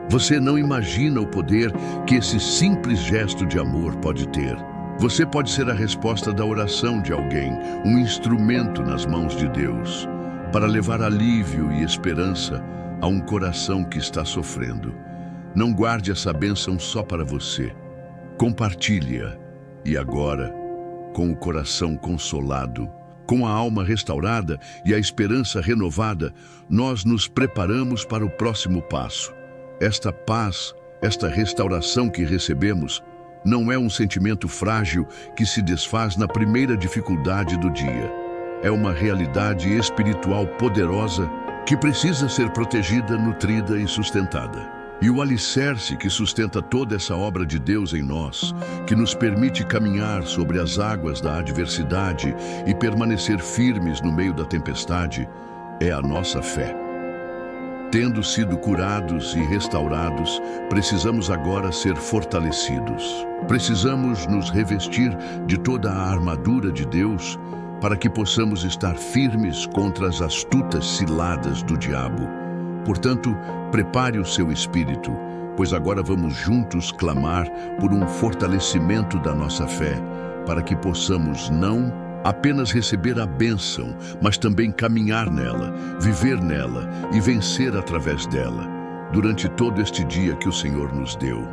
Você não imagina o poder que esse simples gesto de amor pode ter. Você pode ser a resposta da oração de alguém, um instrumento nas mãos de Deus, para levar alívio e esperança a um coração que está sofrendo. Não guarde essa bênção só para você. Compartilhe-a. E agora, com o coração consolado, com a alma restaurada e a esperança renovada, nós nos preparamos para o próximo passo. Esta paz, esta restauração que recebemos, não é um sentimento frágil que se desfaz na primeira dificuldade do dia. É uma realidade espiritual poderosa que precisa ser protegida, nutrida e sustentada. E o alicerce que sustenta toda essa obra de Deus em nós, que nos permite caminhar sobre as águas da adversidade e permanecer firmes no meio da tempestade, é a nossa fé. Tendo sido curados e restaurados, precisamos agora ser fortalecidos. Precisamos nos revestir de toda a armadura de Deus para que possamos estar firmes contra as astutas ciladas do diabo. Portanto, prepare o seu espírito, pois agora vamos juntos clamar por um fortalecimento da nossa fé, para que possamos não apenas receber a bênção, mas também caminhar nela, viver nela e vencer através dela, durante todo este dia que o Senhor nos deu.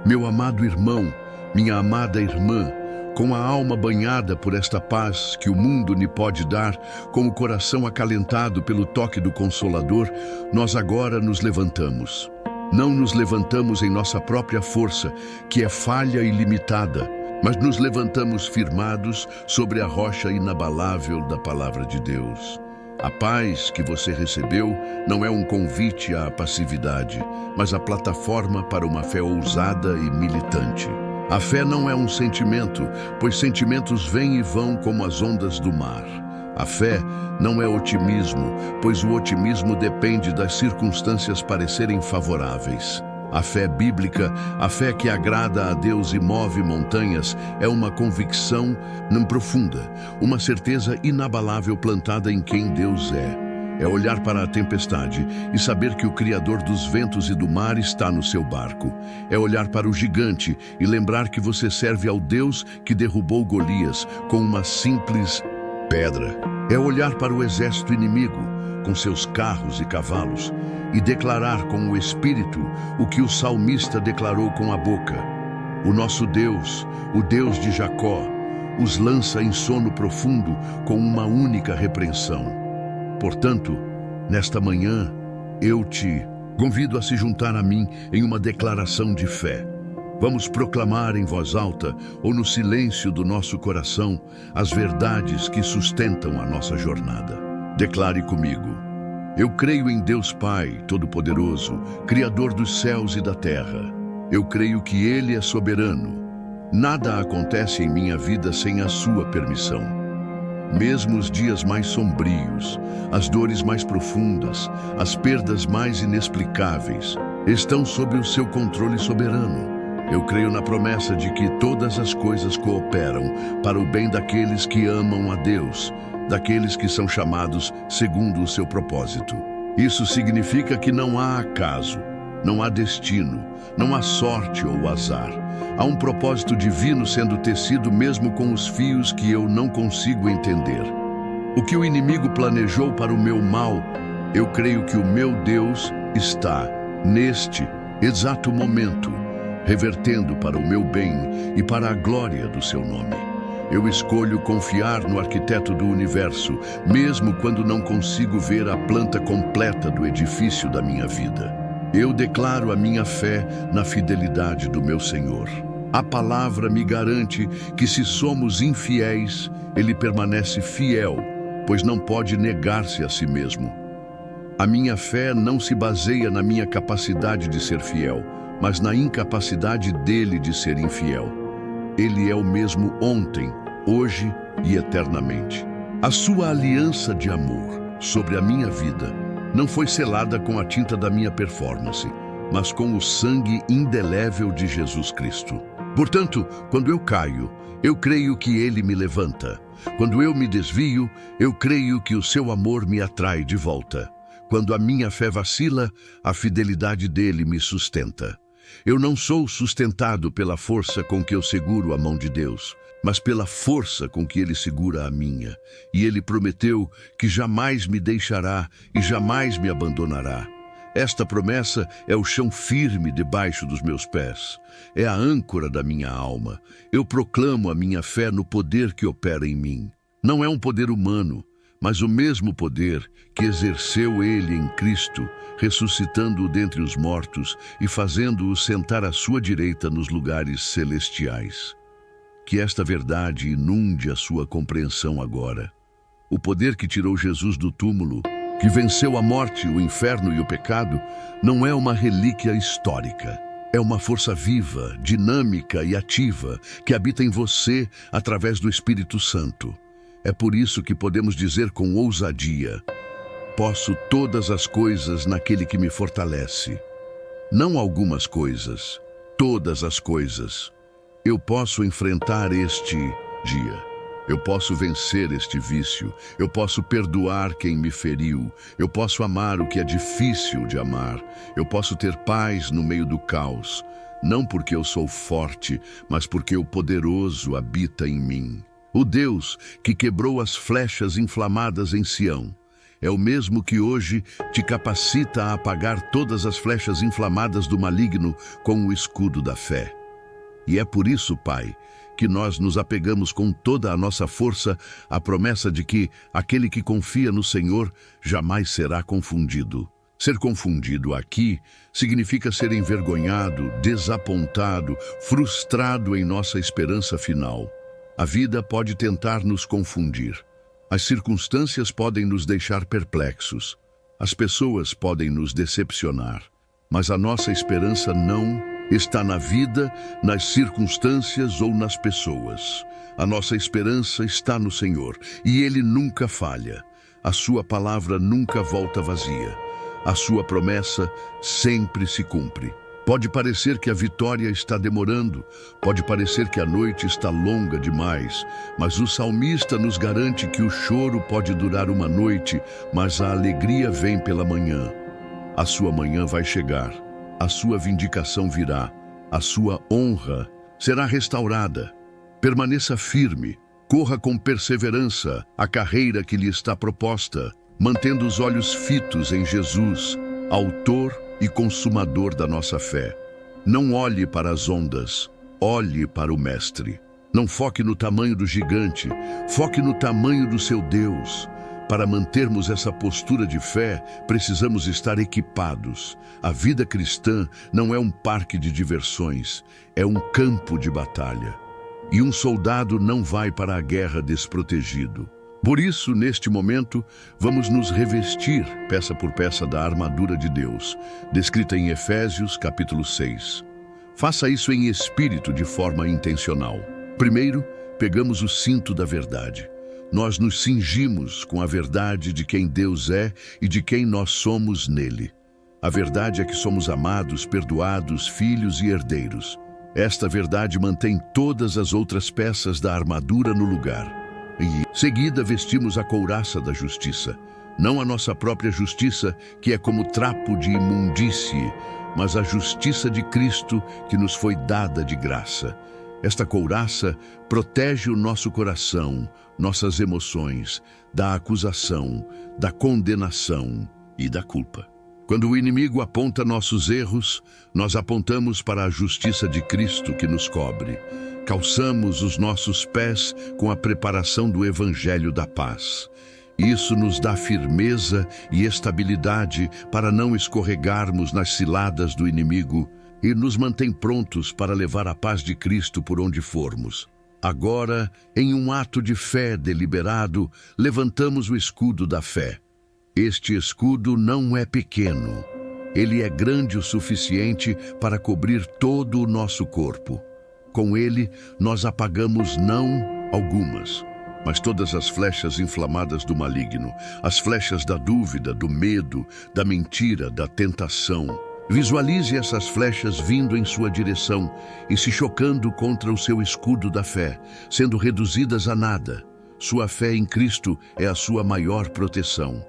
Meu amado irmão, minha amada irmã, com a alma banhada por esta paz que o mundo lhe pode dar, com o coração acalentado pelo toque do Consolador, nós agora nos levantamos. Não nos levantamos em nossa própria força, que é falha e limitada, mas nos levantamos firmados sobre a rocha inabalável da Palavra de Deus. A paz que você recebeu não é um convite à passividade, mas a plataforma para uma fé ousada e militante. A fé não é um sentimento, pois sentimentos vêm e vão como as ondas do mar. A fé não é otimismo, pois o otimismo depende das circunstâncias parecerem favoráveis. A fé bíblica, a fé que agrada a Deus e move montanhas, é uma convicção não profunda, uma certeza inabalável plantada em quem Deus é. É olhar para a tempestade e saber que o Criador dos ventos e do mar está no seu barco. É olhar para o gigante e lembrar que você serve ao Deus que derrubou Golias com uma simples pedra. É olhar para o exército inimigo, com seus carros e cavalos, e declarar com o Espírito o que o salmista declarou com a boca. O nosso Deus, o Deus de Jacó, os lança em sono profundo com uma única repreensão. Portanto, nesta manhã, eu te convido a se juntar a mim em uma declaração de fé. Vamos proclamar em voz alta ou no silêncio do nosso coração as verdades que sustentam a nossa jornada. Declare comigo: eu creio em Deus Pai Todo-Poderoso, Criador dos céus e da terra. Eu creio que Ele é soberano. Nada acontece em minha vida sem a sua permissão. Mesmo os dias mais sombrios, as dores mais profundas, as perdas mais inexplicáveis, estão sob o seu controle soberano. Eu creio na promessa de que todas as coisas cooperam para o bem daqueles que amam a Deus, daqueles que são chamados segundo o seu propósito. Isso significa que não há acaso, não há destino, não há sorte ou azar. Há um propósito divino sendo tecido mesmo com os fios que eu não consigo entender. O que o inimigo planejou para o meu mal, eu creio que o meu Deus está, neste exato momento, revertendo para o meu bem e para a glória do seu nome. Eu escolho confiar no arquiteto do universo, mesmo quando não consigo ver a planta completa do edifício da minha vida. Eu declaro a minha fé na fidelidade do meu Senhor. A palavra me garante que se somos infiéis, Ele permanece fiel, pois não pode negar-se a si mesmo. A minha fé não se baseia na minha capacidade de ser fiel, mas na incapacidade dele de ser infiel. Ele é o mesmo ontem, hoje e eternamente. A sua aliança de amor sobre a minha vida não foi selada com a tinta da minha performance, mas com o sangue indelével de Jesus Cristo. Portanto, quando eu caio, eu creio que Ele me levanta. Quando eu me desvio, eu creio que o seu amor me atrai de volta. Quando a minha fé vacila, a fidelidade dele me sustenta. Eu não sou sustentado pela força com que eu seguro a mão de Deus, mas pela força com que Ele segura a minha. E Ele prometeu que jamais me deixará e jamais me abandonará. Esta promessa é o chão firme debaixo dos meus pés. É a âncora da minha alma. Eu proclamo a minha fé no poder que opera em mim. Não é um poder humano, mas o mesmo poder que exerceu Ele em Cristo, ressuscitando-o dentre os mortos e fazendo-o sentar à sua direita nos lugares celestiais. Que esta verdade inunde a sua compreensão agora. O poder que tirou Jesus do túmulo, que venceu a morte, o inferno e o pecado, não é uma relíquia histórica. É uma força viva, dinâmica e ativa que habita em você através do Espírito Santo. É por isso que podemos dizer com ousadia: posso todas as coisas naquele que me fortalece. Não algumas coisas, todas as coisas. Eu posso enfrentar este dia. Eu posso vencer este vício. Eu posso perdoar quem me feriu. Eu posso amar o que é difícil de amar. Eu posso ter paz no meio do caos. Não porque eu sou forte, mas porque o poderoso habita em mim. O Deus que quebrou as flechas inflamadas em Sião é o mesmo que hoje te capacita a apagar todas as flechas inflamadas do maligno com o escudo da fé. E é por isso, Pai, que nós nos apegamos com toda a nossa força à promessa de que aquele que confia no Senhor jamais será confundido. Ser confundido aqui significa ser envergonhado, desapontado, frustrado em nossa esperança final. A vida pode tentar nos confundir. As circunstâncias podem nos deixar perplexos. As pessoas podem nos decepcionar. Mas a nossa esperança não está na vida, nas circunstâncias ou nas pessoas. A nossa esperança está no Senhor, e Ele nunca falha. A sua palavra nunca volta vazia. A sua promessa sempre se cumpre. Pode parecer que a vitória está demorando, pode parecer que a noite está longa demais, mas o salmista nos garante que o choro pode durar uma noite, mas a alegria vem pela manhã. A sua manhã vai chegar, a sua vindicação virá, a sua honra será restaurada. Permaneça firme, corra com perseverança a carreira que lhe está proposta, mantendo os olhos fitos em Jesus, autor e consumador da nossa fé. Não olhe para as ondas, olhe para o Mestre. Não foque no tamanho do gigante, foque no tamanho do seu Deus. Para mantermos essa postura de fé, precisamos estar equipados. A vida cristã não é um parque de diversões, é um campo de batalha. E um soldado não vai para a guerra desprotegido. Por isso, neste momento, vamos nos revestir, peça por peça, da armadura de Deus, descrita em Efésios, capítulo 6. Faça isso em espírito, de forma intencional. Primeiro, pegamos o cinto da verdade. Nós nos cingimos com a verdade de quem Deus é e de quem nós somos nele. A verdade é que somos amados, perdoados, filhos e herdeiros. Esta verdade mantém todas as outras peças da armadura no lugar. Em seguida, vestimos a couraça da justiça. Não a nossa própria justiça, que é como trapo de imundície, mas a justiça de Cristo, que nos foi dada de graça. Esta couraça protege o nosso coração, nossas emoções, da acusação, da condenação e da culpa. Quando o inimigo aponta nossos erros, nós apontamos para a justiça de Cristo que nos cobre. Calçamos os nossos pés com a preparação do Evangelho da Paz. Isso nos dá firmeza e estabilidade para não escorregarmos nas ciladas do inimigo e nos mantém prontos para levar a paz de Cristo por onde formos. Agora, em um ato de fé deliberado, levantamos o escudo da fé. Este escudo não é pequeno. Ele é grande o suficiente para cobrir todo o nosso corpo. Com ele, nós apagamos não algumas, mas todas as flechas inflamadas do maligno, as flechas da dúvida, do medo, da mentira, da tentação. Visualize essas flechas vindo em sua direção e se chocando contra o seu escudo da fé, sendo reduzidas a nada. Sua fé em Cristo é a sua maior proteção.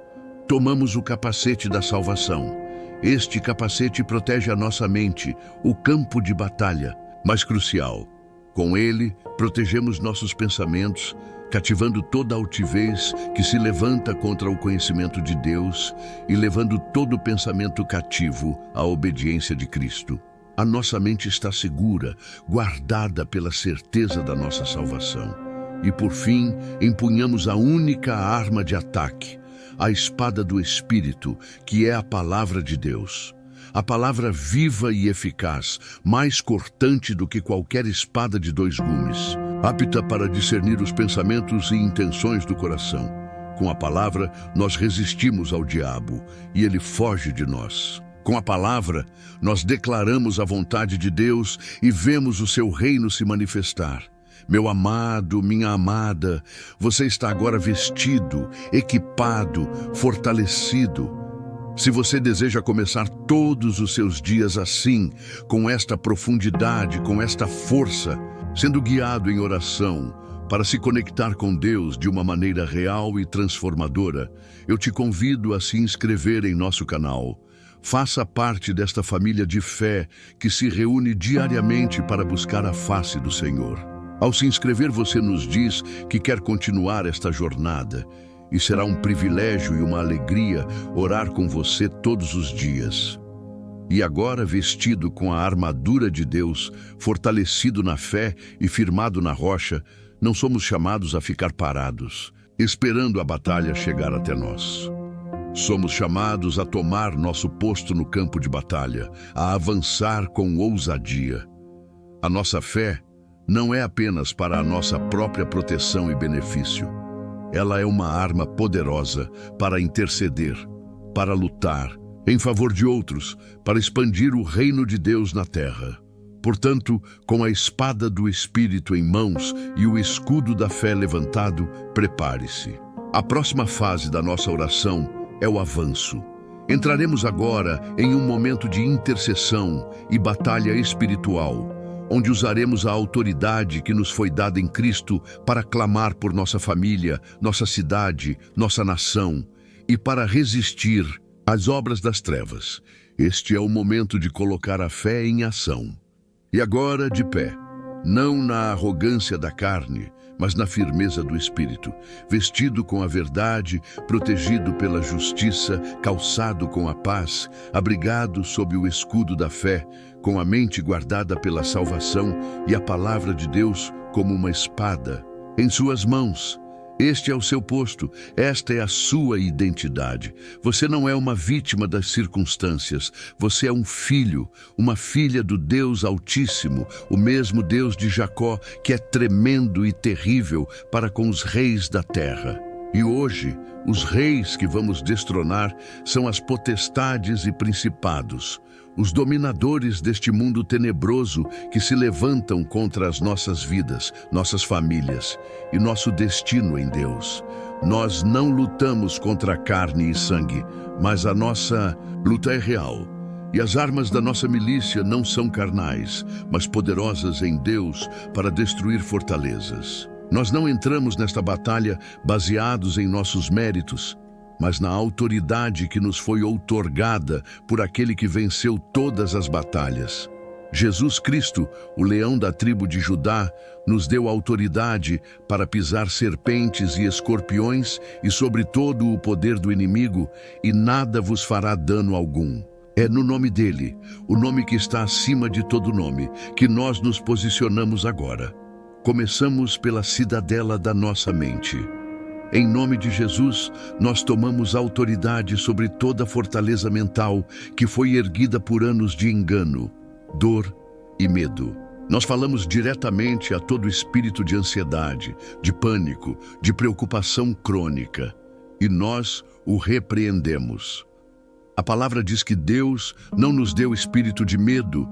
Tomamos o capacete da salvação. Este capacete protege a nossa mente, o campo de batalha. Mais crucial, com ele, protegemos nossos pensamentos, cativando toda a altivez que se levanta contra o conhecimento de Deus e levando todo pensamento cativo à obediência de Cristo. A nossa mente está segura, guardada pela certeza da nossa salvação. E, por fim, empunhamos a única arma de ataque, a espada do Espírito, que é a palavra de Deus. A palavra viva e eficaz, mais cortante do que qualquer espada de 2 gumes, apta para discernir os pensamentos e intenções do coração. Com a palavra, nós resistimos ao diabo e ele foge de nós. Com a palavra, nós declaramos a vontade de Deus e vemos o seu reino se manifestar. Meu amado, minha amada, você está agora vestido, equipado, fortalecido. Se você deseja começar todos os seus dias assim, com esta profundidade, com esta força, sendo guiado em oração, para se conectar com Deus de uma maneira real e transformadora, eu te convido a se inscrever em nosso canal. Faça parte desta família de fé que se reúne diariamente para buscar a face do Senhor. Ao se inscrever, você nos diz que quer continuar esta jornada, e será um privilégio e uma alegria orar com você todos os dias. E agora, vestido com a armadura de Deus, fortalecido na fé e firmado na rocha, não somos chamados a ficar parados, esperando a batalha chegar até nós. Somos chamados a tomar nosso posto no campo de batalha, a avançar com ousadia. A nossa fé não é apenas para a nossa própria proteção e benefício. Ela é uma arma poderosa para interceder, para lutar em favor de outros, para expandir o reino de Deus na terra. Portanto, com a espada do Espírito em mãos e o escudo da fé levantado, prepare-se. A próxima fase da nossa oração é o avanço. Entraremos agora em um momento de intercessão e batalha espiritual, onde usaremos a autoridade que nos foi dada em Cristo para clamar por nossa família, nossa cidade, nossa nação e para resistir às obras das trevas. Este é o momento de colocar a fé em ação. E agora, de pé, não na arrogância da carne, mas na firmeza do Espírito, vestido com a verdade, protegido pela justiça, calçado com a paz, abrigado sob o escudo da fé, com a mente guardada pela salvação e a palavra de Deus como uma espada em suas mãos. Este é o seu posto, esta é a sua identidade. Você não é uma vítima das circunstâncias, você é um filho, uma filha do Deus Altíssimo, o mesmo Deus de Jacó, que é tremendo e terrível para com os reis da terra. E hoje, os reis que vamos destronar são as potestades e principados, os dominadores deste mundo tenebroso que se levantam contra as nossas vidas, nossas famílias e nosso destino em Deus. Nós não lutamos contra carne e sangue, mas a nossa luta é real. E as armas da nossa milícia não são carnais, mas poderosas em Deus para destruir fortalezas. Nós não entramos nesta batalha baseados em nossos méritos, mas na autoridade que nos foi outorgada por aquele que venceu todas as batalhas. Jesus Cristo, o leão da tribo de Judá, nos deu autoridade para pisar serpentes e escorpiões e sobre todo o poder do inimigo, e nada vos fará dano algum. É no nome dele, o nome que está acima de todo nome, que nós nos posicionamos agora. Começamos pela cidadela da nossa mente. Em nome de Jesus, nós tomamos autoridade sobre toda a fortaleza mental que foi erguida por anos de engano, dor e medo. Nós falamos diretamente a todo espírito de ansiedade, de pânico, de preocupação crônica, e nós o repreendemos. A palavra diz que Deus não nos deu espírito de medo,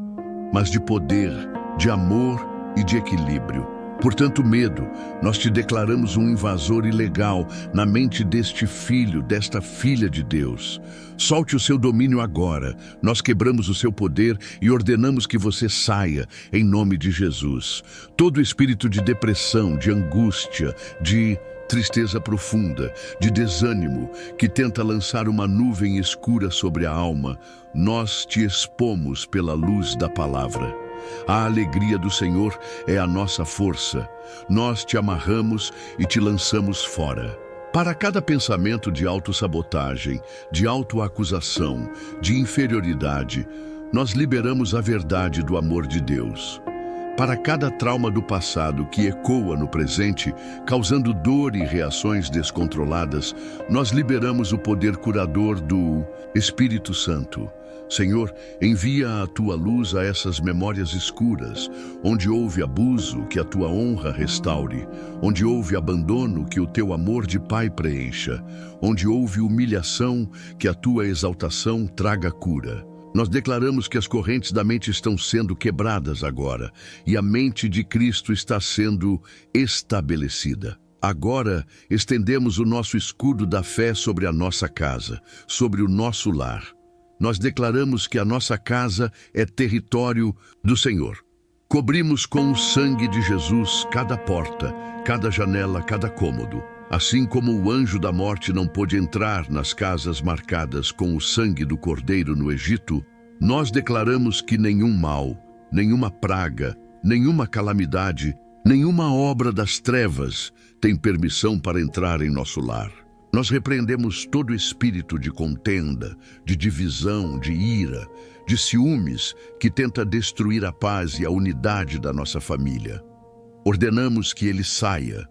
mas de poder, de amor e de equilíbrio. Portanto, medo, nós te declaramos um invasor ilegal na mente deste filho, desta filha de Deus. Solte o seu domínio agora. Nós quebramos o seu poder e ordenamos que você saia, em nome de Jesus. Todo espírito de depressão, de angústia, de tristeza profunda, de desânimo, que tenta lançar uma nuvem escura sobre a alma, nós te expomos pela luz da palavra. A alegria do Senhor é a nossa força. Nós te amarramos e te lançamos fora. Para cada pensamento de autossabotagem, de autoacusação, de inferioridade, nós liberamos a verdade do amor de Deus. Para cada trauma do passado que ecoa no presente, causando dor e reações descontroladas, nós liberamos o poder curador do Espírito Santo. Senhor, envia a tua luz a essas memórias escuras, onde houve abuso, que a tua honra restaure, onde houve abandono, que o teu amor de Pai preencha, onde houve humilhação, que a tua exaltação traga cura. Nós declaramos que as correntes da mente estão sendo quebradas agora e a mente de Cristo está sendo estabelecida. Agora, estendemos o nosso escudo da fé sobre a nossa casa, sobre o nosso lar. Nós declaramos que a nossa casa é território do Senhor. Cobrimos com o sangue de Jesus cada porta, cada janela, cada cômodo. Assim como o anjo da morte não pôde entrar nas casas marcadas com o sangue do Cordeiro no Egito, nós declaramos que nenhum mal, nenhuma praga, nenhuma calamidade, nenhuma obra das trevas tem permissão para entrar em nosso lar. Nós repreendemos todo espírito de contenda, de divisão, de ira, de ciúmes que tenta destruir a paz e a unidade da nossa família. Ordenamos que ele saia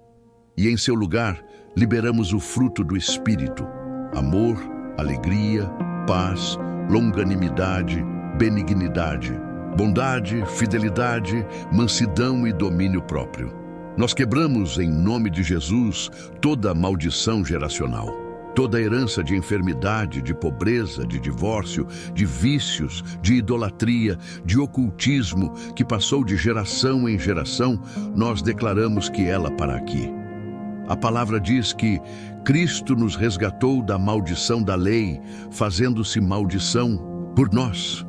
e, em seu lugar, liberamos o fruto do Espírito: amor, alegria, paz, longanimidade, benignidade, bondade, fidelidade, mansidão e domínio próprio. Nós quebramos, em nome de Jesus, toda maldição geracional, toda herança de enfermidade, de pobreza, de divórcio, de vícios, de idolatria, de ocultismo, que passou de geração em geração. Nós declaramos que ela para aqui. A palavra diz que Cristo nos resgatou da maldição da lei, fazendo-se maldição por nós.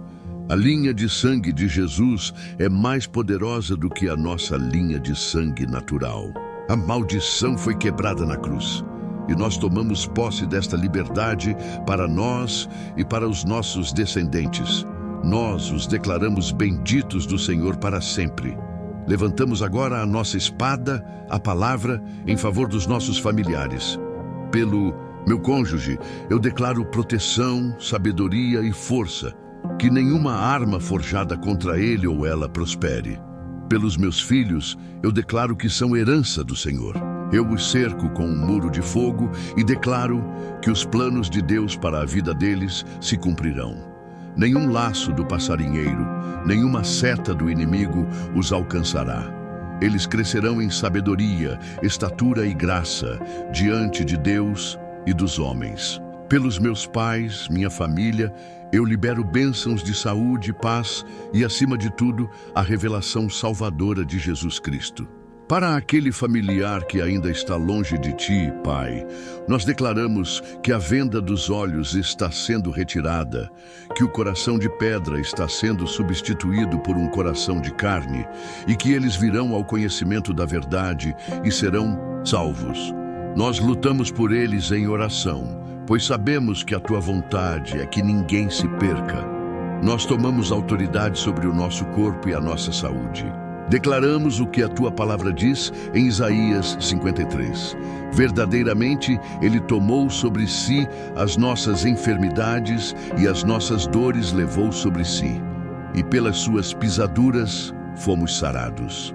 A linha de sangue de Jesus é mais poderosa do que a nossa linha de sangue natural. A maldição foi quebrada na cruz e nós tomamos posse desta liberdade para nós e para os nossos descendentes. Nós os declaramos benditos do Senhor para sempre. Levantamos agora a nossa espada, a palavra, em favor dos nossos familiares. Pelo meu cônjuge, eu declaro proteção, sabedoria e força, que nenhuma arma forjada contra ele ou ela prospere. Pelos meus filhos, eu declaro que são herança do Senhor. Eu os cerco com um muro de fogo e declaro que os planos de Deus para a vida deles se cumprirão. Nenhum laço do passarinheiro, nenhuma seta do inimigo os alcançará. Eles crescerão em sabedoria, estatura e graça diante de Deus e dos homens. Pelos meus pais, minha família, eu libero bênçãos de saúde, paz e, acima de tudo, a revelação salvadora de Jesus Cristo. Para aquele familiar que ainda está longe de ti, Pai, nós declaramos que a venda dos olhos está sendo retirada, que o coração de pedra está sendo substituído por um coração de carne e que eles virão ao conhecimento da verdade e serão salvos. Nós lutamos por eles em oração, pois sabemos que a tua vontade é que ninguém se perca. Nós tomamos autoridade sobre o nosso corpo e a nossa saúde. Declaramos o que a tua palavra diz em Isaías 53. Verdadeiramente, ele tomou sobre si as nossas enfermidades e as nossas dores levou sobre si. E pelas suas pisaduras fomos sarados.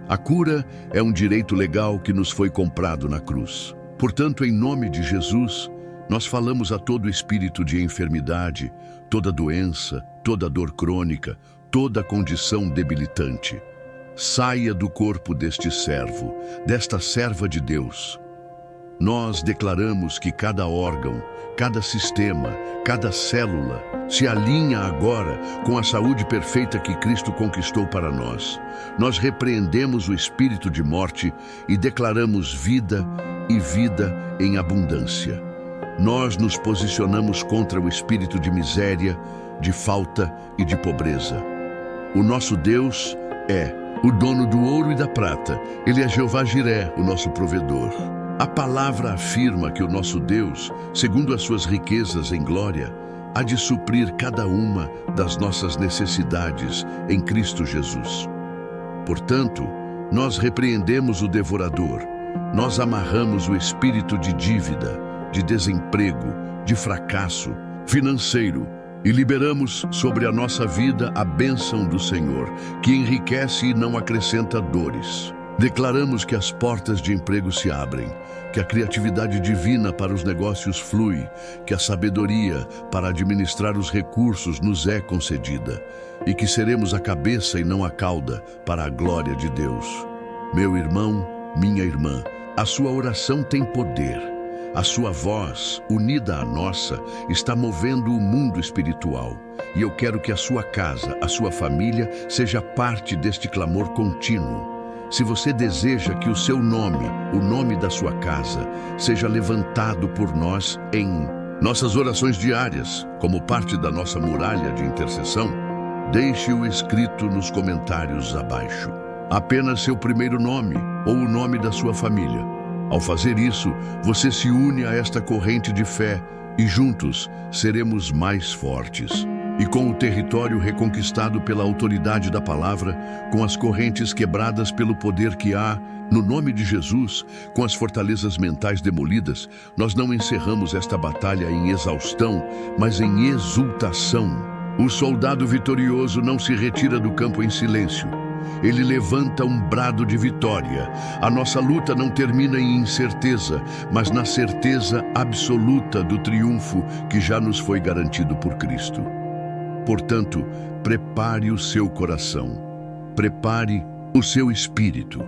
A cura é um direito legal que nos foi comprado na cruz. Portanto, em nome de Jesus, nós falamos a todo espírito de enfermidade, toda doença, toda dor crônica, toda condição debilitante. Saia do corpo deste servo, desta serva de Deus. Nós declaramos que cada órgão, cada sistema, cada célula se alinha agora com a saúde perfeita que Cristo conquistou para nós. Nós repreendemos o espírito de morte e declaramos vida e vida em abundância. Nós nos posicionamos contra o espírito de miséria, de falta e de pobreza. O nosso Deus é o dono do ouro e da prata. Ele é Jeová Jiré, o nosso provedor. A palavra afirma que o nosso Deus, segundo as suas riquezas em glória, há de suprir cada uma das nossas necessidades em Cristo Jesus. Portanto, nós repreendemos o devorador, nós amarramos o espírito de dívida, de desemprego, de fracasso financeiro e liberamos sobre a nossa vida a bênção do Senhor, que enriquece e não acrescenta dores. Declaramos que as portas de emprego se abrem, que a criatividade divina para os negócios flui, que a sabedoria para administrar os recursos nos é concedida e que seremos a cabeça e não a cauda para a glória de Deus. Meu irmão, minha irmã, a sua oração tem poder. A sua voz, unida à nossa, está movendo o mundo espiritual. E eu quero que a sua casa, a sua família, seja parte deste clamor contínuo. Se você deseja que o seu nome, o nome da sua casa, seja levantado por nós em nossas orações diárias, como parte da nossa muralha de intercessão, deixe-o escrito nos comentários abaixo. Apenas seu primeiro nome ou o nome da sua família. Ao fazer isso, você se une a esta corrente de fé e juntos seremos mais fortes. E com o território reconquistado pela autoridade da palavra, com as correntes quebradas pelo poder que há, no nome de Jesus, com as fortalezas mentais demolidas, nós não encerramos esta batalha em exaustão, mas em exultação. O soldado vitorioso não se retira do campo em silêncio. Ele levanta um brado de vitória. A nossa luta não termina em incerteza, mas na certeza absoluta do triunfo que já nos foi garantido por Cristo. Portanto, prepare o seu coração, prepare o seu espírito.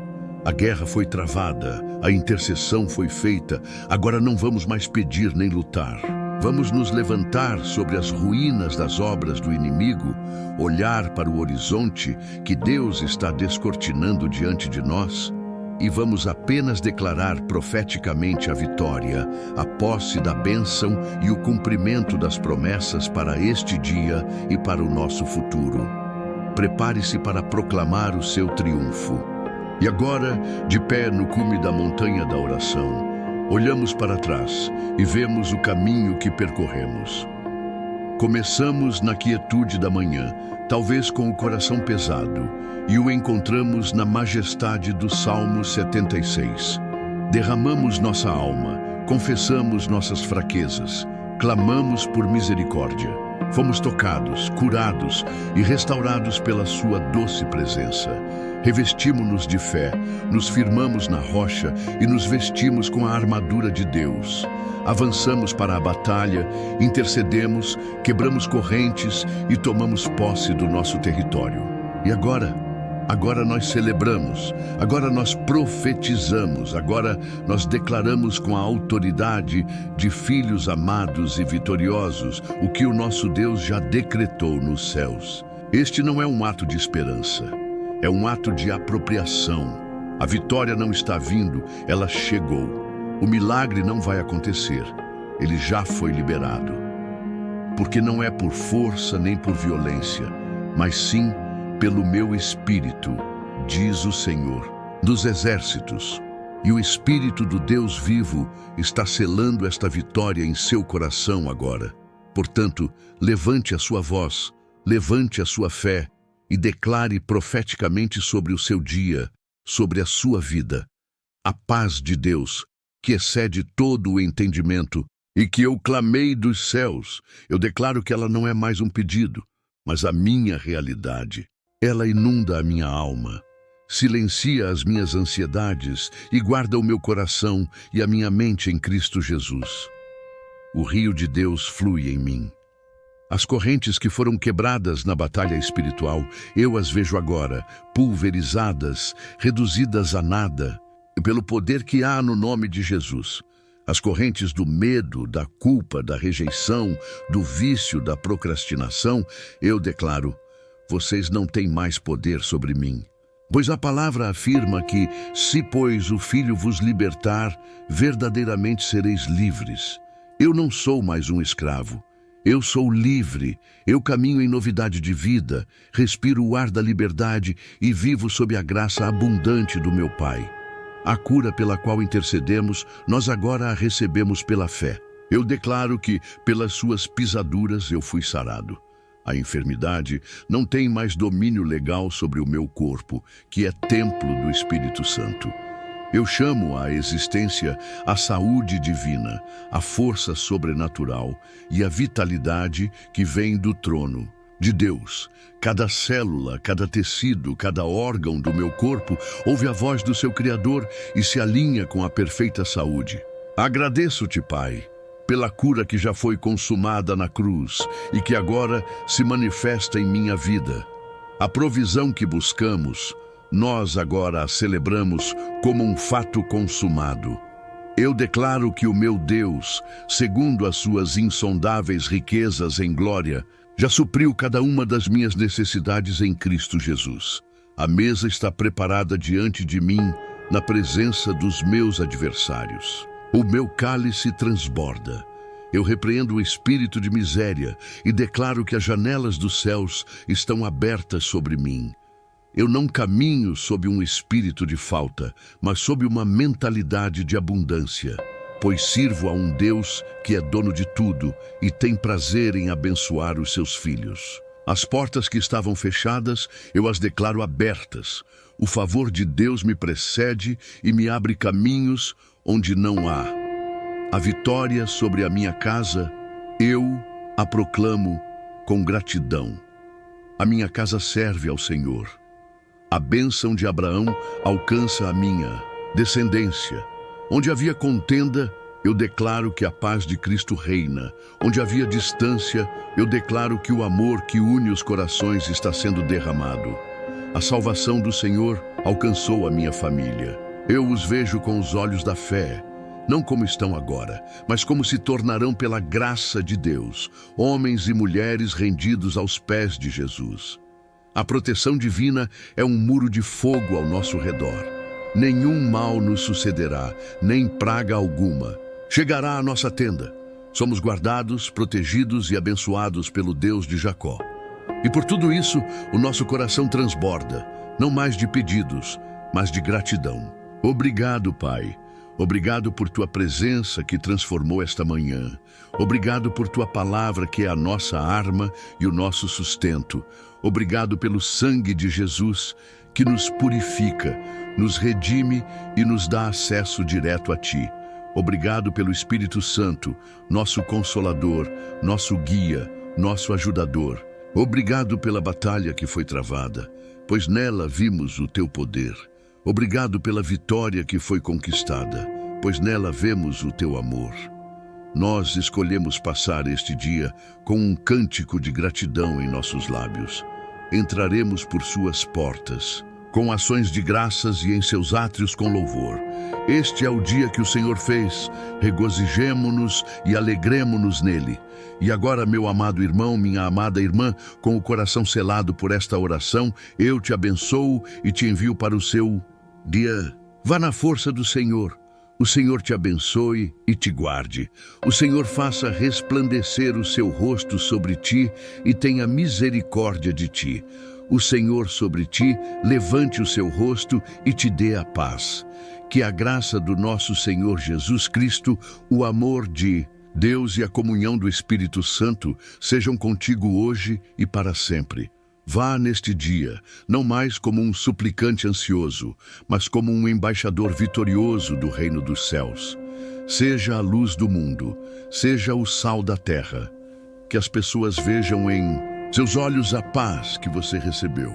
A guerra foi travada, a intercessão foi feita, agora não vamos mais pedir nem lutar. Vamos nos levantar sobre as ruínas das obras do inimigo, olhar para o horizonte que Deus está descortinando diante de nós e vamos apenas declarar profeticamente a vitória, a posse da bênção e o cumprimento das promessas para este dia e para o nosso futuro. Prepare-se para proclamar o seu triunfo. E agora, de pé no cume da montanha da oração, olhamos para trás e vemos o caminho que percorremos. Começamos na quietude da manhã, talvez com o coração pesado, e o encontramos na majestade do Salmo 76. Derramamos nossa alma, confessamos nossas fraquezas, clamamos por misericórdia. Fomos tocados, curados e restaurados pela sua doce presença. Revestimos-nos de fé, nos firmamos na rocha e nos vestimos com a armadura de Deus. Avançamos para a batalha, intercedemos, quebramos correntes e tomamos posse do nosso território. E agora nós celebramos, agora nós profetizamos, agora nós declaramos com a autoridade de filhos amados e vitoriosos o que o nosso Deus já decretou nos céus. Este não é um ato de esperança, é um ato de apropriação. A vitória não está vindo, ela chegou. O milagre não vai acontecer, ele já foi liberado. Porque não é por força nem por violência, mas sim pelo meu Espírito, diz o Senhor dos Exércitos. E o Espírito do Deus vivo está selando esta vitória em seu coração agora. Portanto, levante a sua voz, levante a sua fé e declare profeticamente sobre o seu dia, sobre a sua vida. A paz de Deus, que excede todo o entendimento e que eu clamei dos céus, eu declaro que ela não é mais um pedido, mas a minha realidade. Ela inunda a minha alma, silencia as minhas ansiedades e guarda o meu coração e a minha mente em Cristo Jesus. O rio de Deus flui em mim. As correntes que foram quebradas na batalha espiritual, eu as vejo agora, pulverizadas, reduzidas a nada, pelo poder que há no nome de Jesus. As correntes do medo, da culpa, da rejeição, do vício, da procrastinação, eu declaro: vocês não têm mais poder sobre mim. Pois a palavra afirma que, se pois o Filho vos libertar, verdadeiramente sereis livres. Eu não sou mais um escravo. Eu sou livre, eu caminho em novidade de vida, respiro o ar da liberdade e vivo sob a graça abundante do meu Pai. A cura pela qual intercedemos, nós agora a recebemos pela fé. Eu declaro que, pelas suas pisaduras, eu fui sarado. A enfermidade não tem mais domínio legal sobre o meu corpo, que é templo do Espírito Santo. Eu chamo à existência a saúde divina, a força sobrenatural e a vitalidade que vem do trono de Deus. Cada célula, cada tecido, cada órgão do meu corpo ouve a voz do seu Criador e se alinha com a perfeita saúde. Agradeço-te, Pai, pela cura que já foi consumada na cruz e que agora se manifesta em minha vida. A provisão que buscamos, nós agora a celebramos como um fato consumado. Eu declaro que o meu Deus, segundo as suas insondáveis riquezas em glória, já supriu cada uma das minhas necessidades em Cristo Jesus. A mesa está preparada diante de mim, na presença dos meus adversários. O meu cálice transborda. Eu repreendo o espírito de miséria e declaro que as janelas dos céus estão abertas sobre mim. Eu não caminho sob um espírito de falta, mas sob uma mentalidade de abundância, pois sirvo a um Deus que é dono de tudo e tem prazer em abençoar os seus filhos. As portas que estavam fechadas, eu as declaro abertas. O favor de Deus me precede e me abre caminhos onde não há. A vitória sobre a minha casa, eu a proclamo com gratidão. A minha casa serve ao Senhor. A bênção de Abraão alcança a minha descendência. Onde havia contenda, eu declaro que a paz de Cristo reina. Onde havia distância, eu declaro que o amor que une os corações está sendo derramado. A salvação do Senhor alcançou a minha família. Eu os vejo com os olhos da fé, não como estão agora, mas como se tornarão pela graça de Deus, homens e mulheres rendidos aos pés de Jesus. A proteção divina é um muro de fogo ao nosso redor. Nenhum mal nos sucederá, nem praga alguma. Chegará à nossa tenda. Somos guardados, protegidos e abençoados pelo Deus de Jacó. E por tudo isso, o nosso coração transborda, não mais de pedidos, mas de gratidão. Obrigado, Pai. Obrigado por tua presença que transformou esta manhã. Obrigado por tua palavra que é a nossa arma e o nosso sustento. Obrigado pelo sangue de Jesus que nos purifica, nos redime e nos dá acesso direto a ti. Obrigado pelo Espírito Santo, nosso consolador, nosso guia, nosso ajudador. Obrigado pela batalha que foi travada, pois nela vimos o teu poder. Obrigado pela vitória que foi conquistada, pois nela vemos o teu amor. Nós escolhemos passar este dia com um cântico de gratidão em nossos lábios. Entraremos por suas portas, com ações de graças e em seus átrios com louvor. Este é o dia que o Senhor fez, regozijemo-nos e alegremo-nos nele. E agora, meu amado irmão, minha amada irmã, com o coração selado por esta oração, eu te abençoo e te envio para o seu dia. Vá na força do Senhor. O Senhor te abençoe e te guarde. O Senhor faça resplandecer o seu rosto sobre ti e tenha misericórdia de ti. O Senhor sobre ti levante o seu rosto e te dê a paz. Que a graça do nosso Senhor Jesus Cristo, o amor de Deus e a comunhão do Espírito Santo sejam contigo hoje e para sempre. Vá neste dia, não mais como um suplicante ansioso, mas como um embaixador vitorioso do reino dos céus. Seja a luz do mundo, seja o sal da terra. Que as pessoas vejam em seus olhos a paz que você recebeu.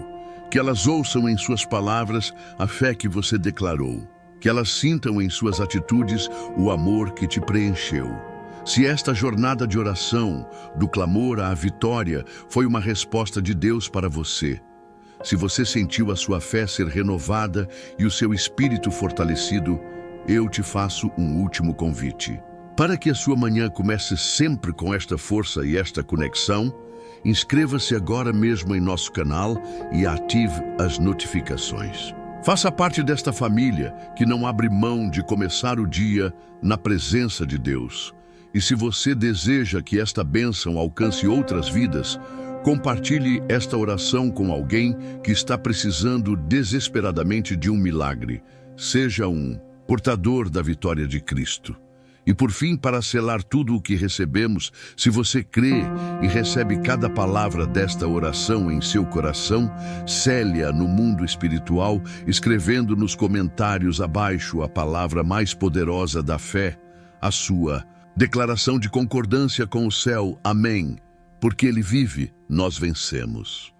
Que elas ouçam em suas palavras a fé que você declarou. Que elas sintam em suas atitudes o amor que te preencheu. Se esta jornada de oração, do clamor à vitória, foi uma resposta de Deus para você, se você sentiu a sua fé ser renovada e o seu espírito fortalecido, eu te faço um último convite. Para que a sua manhã comece sempre com esta força e esta conexão, inscreva-se agora mesmo em nosso canal e ative as notificações. Faça parte desta família que não abre mão de começar o dia na presença de Deus. E se você deseja que esta bênção alcance outras vidas, compartilhe esta oração com alguém que está precisando desesperadamente de um milagre. Seja um portador da vitória de Cristo. E por fim, para selar tudo o que recebemos, se você crê e recebe cada palavra desta oração em seu coração, cele-a no mundo espiritual, escrevendo nos comentários abaixo a palavra mais poderosa da fé, a sua declaração de concordância com o céu. Amém. Porque ele vive, nós vencemos.